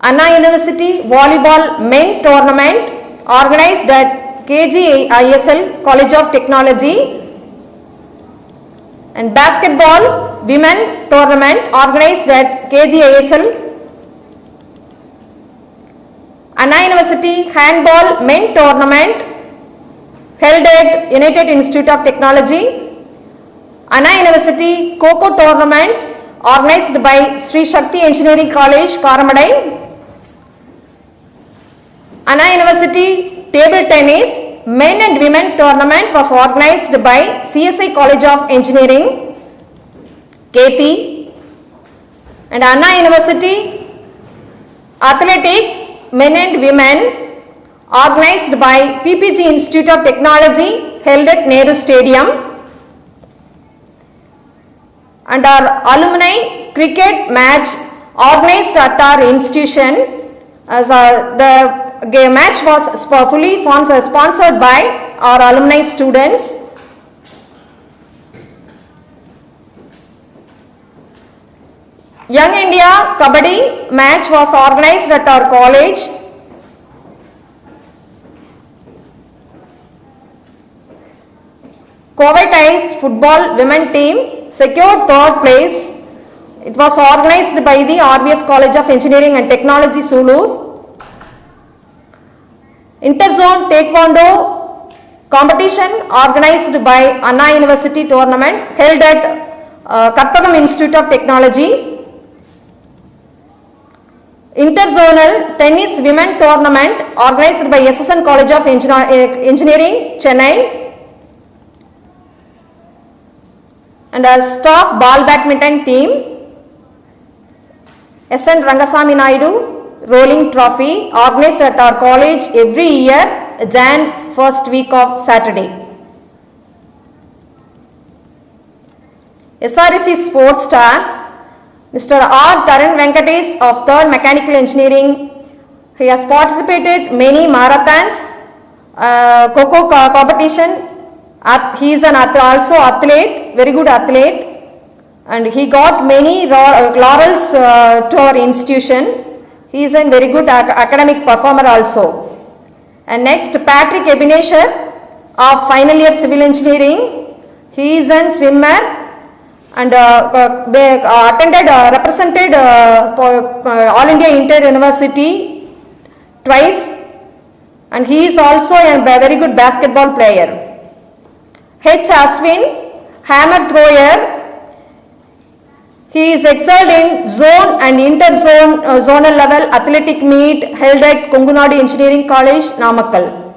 Anna University volleyball men tournament organized at KGISL College of Technology, and basketball women tournament organized at KGISL. Anna University handball men tournament held at United Institute of Technology. Anna University Coco tournament organized by Sri Shakti Engineering College, Karamadai. Anna University table tennis men and women tournament was organized by CSI College of Engineering, Kethi. And Anna University athletic men and women organized by PPG Institute of Technology held at Nehru Stadium. And our alumni cricket match organized at our institution, as the match was fully sponsored by our alumni students. Young India Kabaddi match was organized at our college. Covert Ice football women team secured 3rd place. It was organized by the RBS College of Engineering and Technology, Sulur. Interzone Taekwondo competition organized by Anna University tournament held at Karpagam Institute of Technology. Interzonal tennis women tournament organized by SSN College of Engineering, Chennai. And our staff ball badminton team, SN Rangasamy Naidu Rolling Trophy organized at our college every year Jan 1st week of Saturday. SREC Sports Stars, Mr. R. Taran Venkatesh of 3rd Mechanical Engineering He has participated many marathons, Kho competition. He is an also athlete, very good athlete, and he got many laurels to our institution. He is a very good academic performer also. And next, Patrick Ebenezer of final year civil engineering. He is a swimmer and they attended represented All India Inter University twice, and he is also a very good basketball player. H. Aswin, hammer thrower. He is excelled in zone and inter-zone zonal level athletic meet held at Kongunadi Engineering College, Namakkal.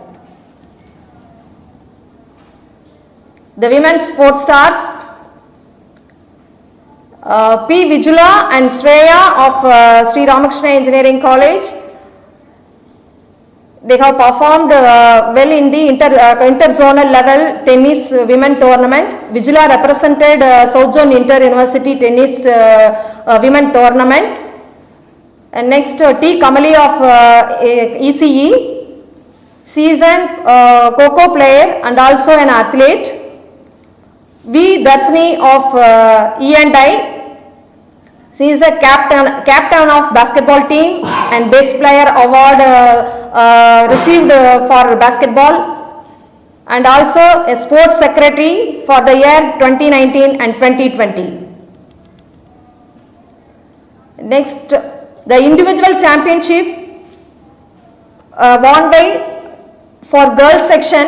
The women's sports stars, P. Vijula and Shreya of Sri Ramakrishna Engineering College. They have performed well in the inter-zonal level tennis women tournament. Vijula represented South Zone Inter-University Tennis Women Tournament. And next, T. Kamali of ECE. She is an Kho player and also an athlete. V. Darsni of E&I. She is a captain of basketball team and best player award received for basketball, and also a sports secretary for the year 2019 and 2020. Next, the individual championship won by for girls section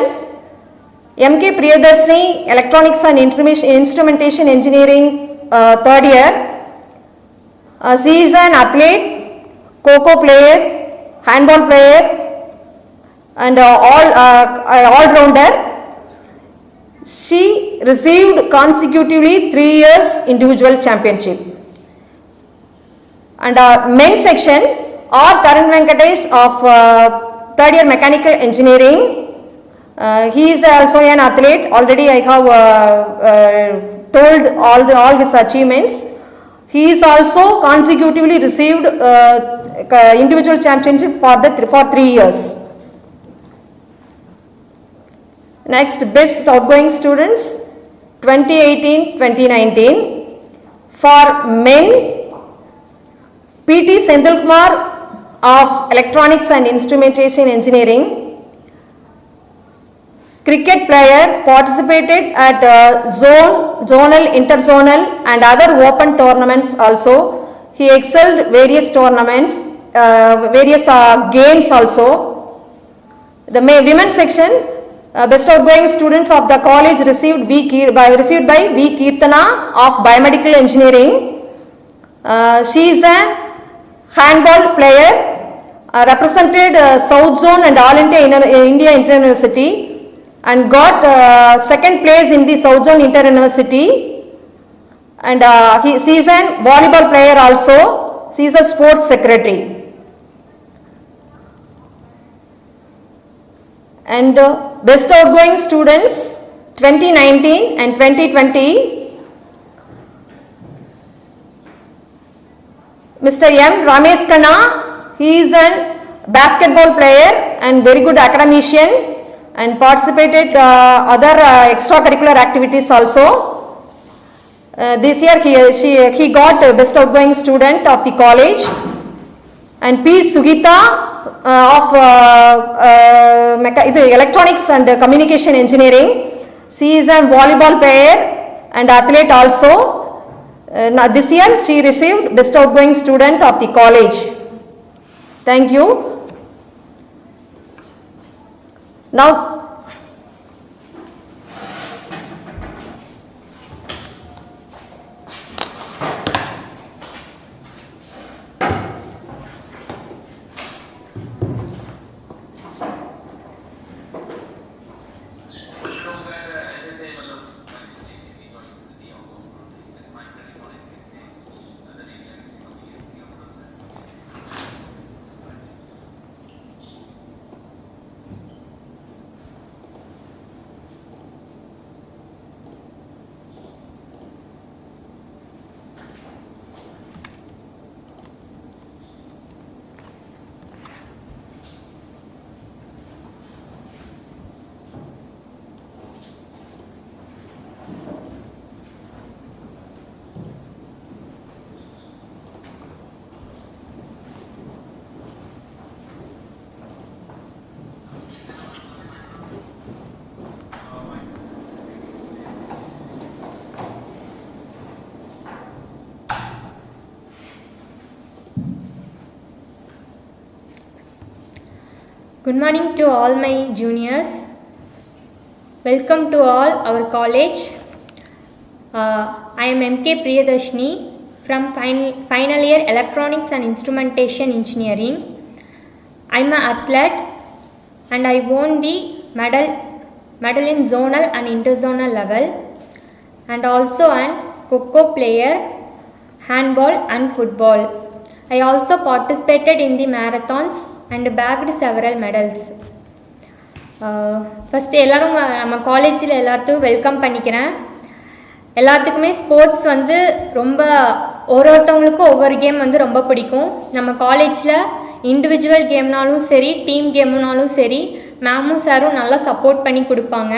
MK Priyadarshini, Electronics and Instrumentation Engineering, third year. She is an athlete, Kho player, handball player, and all-rounder. She received consecutively 3 years individual championship. And men's section, R. Tarun Venkatesh of third year mechanical engineering. He is also an athlete. Already I have told all his achievements. He is also consecutively received individual championship for 3 years. Next, best outgoing students 2018-2019. For men, PT Senthil Kumar of Electronics and Instrumentation Engineering. Cricket player, participated at zonal, interzonal and other open tournaments also. He excelled various tournaments, various games also. The women's section, best outgoing students of the college received by V. Kirtana of Biomedical Engineering. She is a handball player, represented South Zone and All India Inter-University, and got second place in the South Zone Inter-University, and she is a volleyball player also. She is a sports secretary. And best outgoing students 2019 and 2020, Mr. M. Ramesh Khanna. He is a basketball player and very good academician, and participated other extracurricular activities also. This year he got best outgoing student of the college. And P. Sugita of Electronics and Communication Engineering. She is a volleyball player and athlete also. This year she received best outgoing student of the college. Thank you. Now, Good morning to all my juniors. Welcome to all our college. I am MK Priyadarshini from final year Electronics and Instrumentation Engineering. I am an athlete and I won the medal in zonal and interzonal level, and also an Kho player, handball and football. I also participated in the marathons and bagged several medals. First எல்லோரும் நம்ம காலேஜில் எல்லாத்துக்கும் welcome பண்ணிக்கிறேன். எல்லாத்துக்குமே sports வந்து ரொம்ப ஒவ்வொருத்தவங்களுக்கும் ஒவ்வொரு கேம் வந்து ரொம்ப பிடிக்கும். நம்ம காலேஜில் இண்டிவிஜுவல் கேம்னாலும் சரி, டீம் கேம்னாலும் சரி, மேமும் சாரும் நல்லா சப்போர்ட் பண்ணி கொடுப்பாங்க.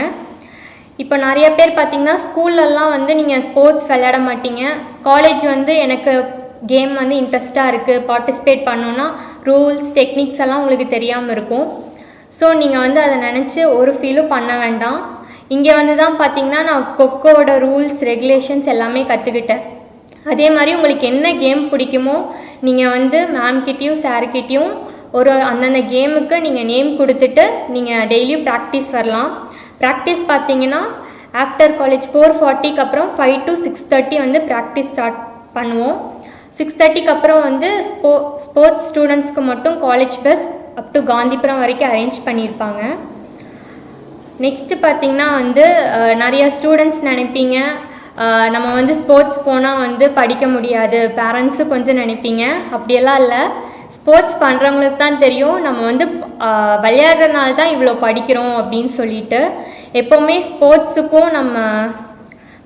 இப்போ நிறைய பேர் பார்த்திங்கன்னா ஸ்கூல்லலாம் வந்து நீங்கள் ஸ்போர்ட்ஸ் விளையாட மாட்டீங்க. காலேஜ் வந்து எனக்கு கேம் வந்து இன்ட்ரெஸ்ட்டாக இருக்குது, பார்ட்டிசிபேட் பண்ணோன்னா ரூல்ஸ் டெக்னிக்ஸ் எல்லாம் உங்களுக்கு தெரியாமல் இருக்கும். ஸோ நீங்கள் வந்து அதை நினச்சி ஒரு ஃபீலும் பண்ண வேண்டாம். இங்கே வந்து தான் பார்த்திங்கன்னா நான் கொக்கோட ரூல்ஸ் ரெகுலேஷன்ஸ் எல்லாமே கற்றுக்கிட்டேன். அதே மாதிரி உங்களுக்கு என்ன கேம் பிடிக்குமோ நீங்கள் வந்து மேம்கிட்டையும் சார்கிட்டையும் அந்தந்த கேமுக்கு நீங்கள் நேம் கொடுத்துட்டு நீங்கள் டெய்லியும் ப்ராக்டிஸ் வரலாம். ப்ராக்டிஸ் பார்த்தீங்கன்னா ஆஃப்டர் காலேஜ் 4:40க்கு அப்புறம் 5 to 6:30 வந்து ப்ராக்டிஸ் ஸ்டார்ட் பண்ணுவோம். 6:30க்கு அப்புறம் வந்து ஸ்போர்ட்ஸ் ஸ்டூடெண்ட்ஸ்க்கு மட்டும் college bus up to Gandhipuram வரைக்கும் அரேஞ்ச் பண்ணியிருப்பாங்க. நெக்ஸ்ட்டு பார்த்திங்கன்னா வந்து நிறைய ஸ்டூடெண்ட்ஸ் நினைப்பீங்க நம்ம வந்து ஸ்போர்ட்ஸ் போனால் வந்து படிக்க முடியாது, பேரண்ட்ஸு கொஞ்சம் நினைப்பீங்க. அப்படியெல்லாம் இல்லை. ஸ்போர்ட்ஸ் பண்ணுறவங்களுக்கு தான் தெரியும் நம்ம வந்து விளையாடுறதுனால தான் இவ்வளோ படிக்கிறோம் அப்படின்னு சொல்லிட்டு. எப்போவுமே ஸ்போர்ட்ஸுக்கும் நம்ம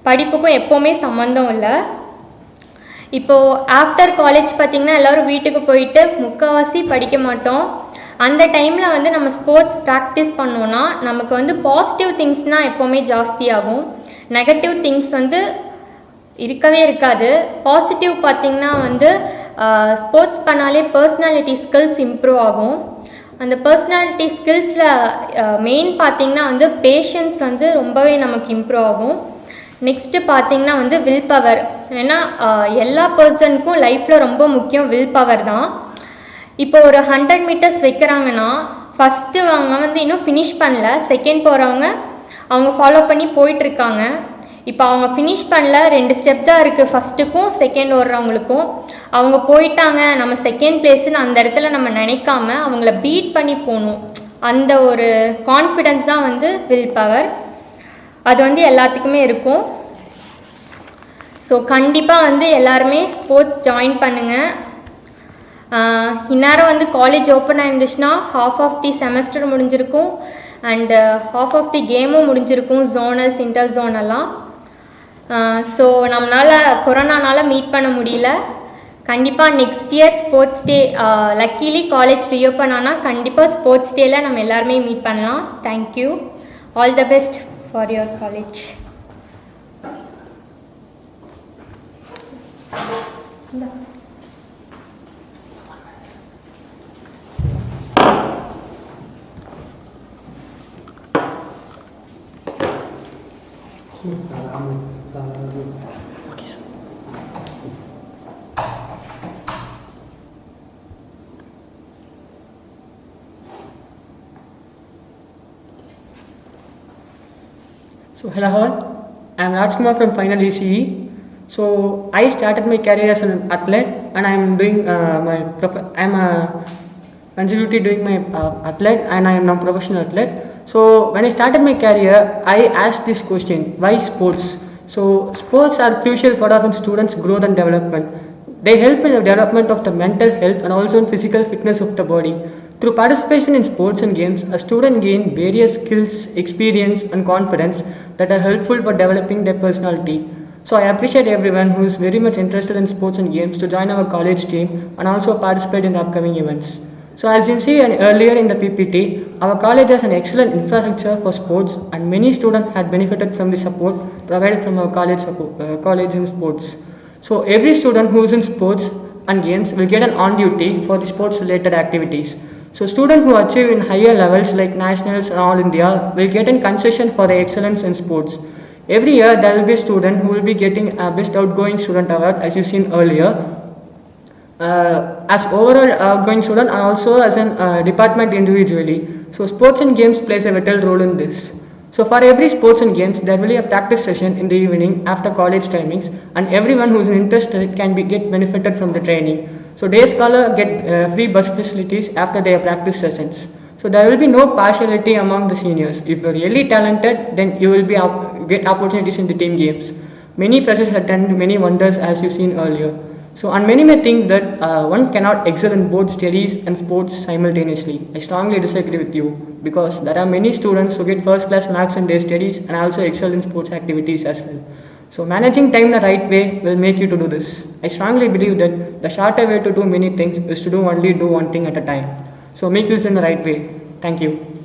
படிப்புக்கும் எப்போவுமே சம்மந்தம் இல்லை. இப்போது ஆஃப்டர் காலேஜ் பார்த்திங்கன்னா எல்லோரும் வீட்டுக்கு போயிட்டு முக்கால்வாசி படிக்க மாட்டோம். அந்த டைமில் வந்து நம்ம ஸ்போர்ட்ஸ் ப்ராக்டிஸ் பண்ணோன்னா நமக்கு வந்து பாசிட்டிவ் திங்ஸ்னால் எப்போவுமே ஜாஸ்தியாகும், நெகட்டிவ் திங்ஸ் வந்து இருக்கவே இருக்காது. பாசிட்டிவ் பார்த்திங்கன்னா வந்து ஸ்போர்ட்ஸ் பண்ணாலே பர்சனாலிட்டி ஸ்கில்ஸ் இம்ப்ரூவ் ஆகும். அந்த பர்சனாலிட்டி ஸ்கில்ஸில் மெயின் பார்த்திங்கன்னா வந்து பேஷன்ஸ் வந்து ரொம்பவே நமக்கு இம்ப்ரூவ் ஆகும். நெக்ஸ்ட்டு பார்த்திங்கன்னா வந்து வில் பவர். ஏன்னா எல்லா பர்சனுக்கும் லைஃப்பில் ரொம்ப முக்கியம் வில் பவர் தான். இப்போ ஒரு 100 meters வைக்கிறாங்கன்னா ஃபஸ்ட்டு அவங்க வந்து இன்னும் ஃபினிஷ் பண்ணல, செகண்ட் போகிறவங்க அவங்க ஃபாலோ பண்ணி போயிட்டுருக்காங்க. இப்போ அவங்க ஃபினிஷ் பண்ணல, 2 ஸ்டெப் தான் இருக்குது ஃபஸ்ட்டுக்கும் செகண்ட் ஓடுறவங்களுக்கும். அவங்க போயிட்டாங்க, நம்ம செகண்ட் பிளேஸுன்னு அந்த இடத்துல நம்ம நினைக்காம அவங்கள பீட் பண்ணி போகணும். அந்த ஒரு கான்ஃபிடென்ட் தான் வந்து வில் பவர். அது வந்து எல்லாத்துக்குமே இருக்கும். ஸோ கண்டிப்பாக வந்து எல்லாருமே ஸ்போர்ட்ஸ் ஜாயின் பண்ணுங்கள். இந்நேரம் வந்து காலேஜ் ஓப்பன் ஆயிருந்துச்சுன்னா half of the செமஸ்டர் முடிஞ்சிருக்கும் அண்டு half of the கேமும் முடிஞ்சிருக்கும், ஜோனல்ஸ் இன்டர்ஜோனெல்லாம். ஸோ நம்மளால் கொரோனானால் மீட் பண்ண முடியல. கண்டிப்பாக next year sports day luckily college reopen ஆனால் கண்டிப்பாக ஸ்போர்ட்ஸ் டேயில் நம்ம எல்லாருமே மீட் பண்ணலாம். Thank you. All the best for your college. So hello all, I am Rajkumar from final ECE. So I started my career as an athlete and I am doing I am consecutively doing my athlete and I am now professional athlete. So when I started my career, I asked this question: why sports? So sports are crucial part of a student's growth and development. They help in the development of the mental health and also in physical fitness of the body. Through participation in sports and games, a student gains various skills, experience and confidence that are helpful for developing their personality. So I appreciate everyone who is very much interested in sports and games to join our college team and also participate in the upcoming events. So as you see earlier in the PPT, our college has an excellent infrastructure for sports and many students had benefited from the support provided from our college in sports. So every student who is in sports and games will get an on duty for the sports related activities. So students who achieve in higher levels like nationals and all India will get in concession for their excellence in sports. Every year there will be a student who will be getting a best outgoing student award as you seen earlier. as overall outgoing student and also as an department individually. So sports and games plays a vital role in this. So for every sports and games, there will be a practice session in the evening after college timings, and everyone who is interested can get benefited from the training. So day scholar get free bus facilities after their practice sessions. So there will be no partiality among the seniors. If you are really talented, then you will be get opportunities in the team games. Many freshers attend many wonders as you've seen earlier. So, and many may think that one cannot excel in both studies and sports simultaneously. I strongly disagree with you, because there are many students who get first class marks in their studies and also excel in sports activities as well. So managing time the right way will make you to do this. I strongly believe that the shorter way to do many things is to do one thing at a time. So make use in the right way. Thank you.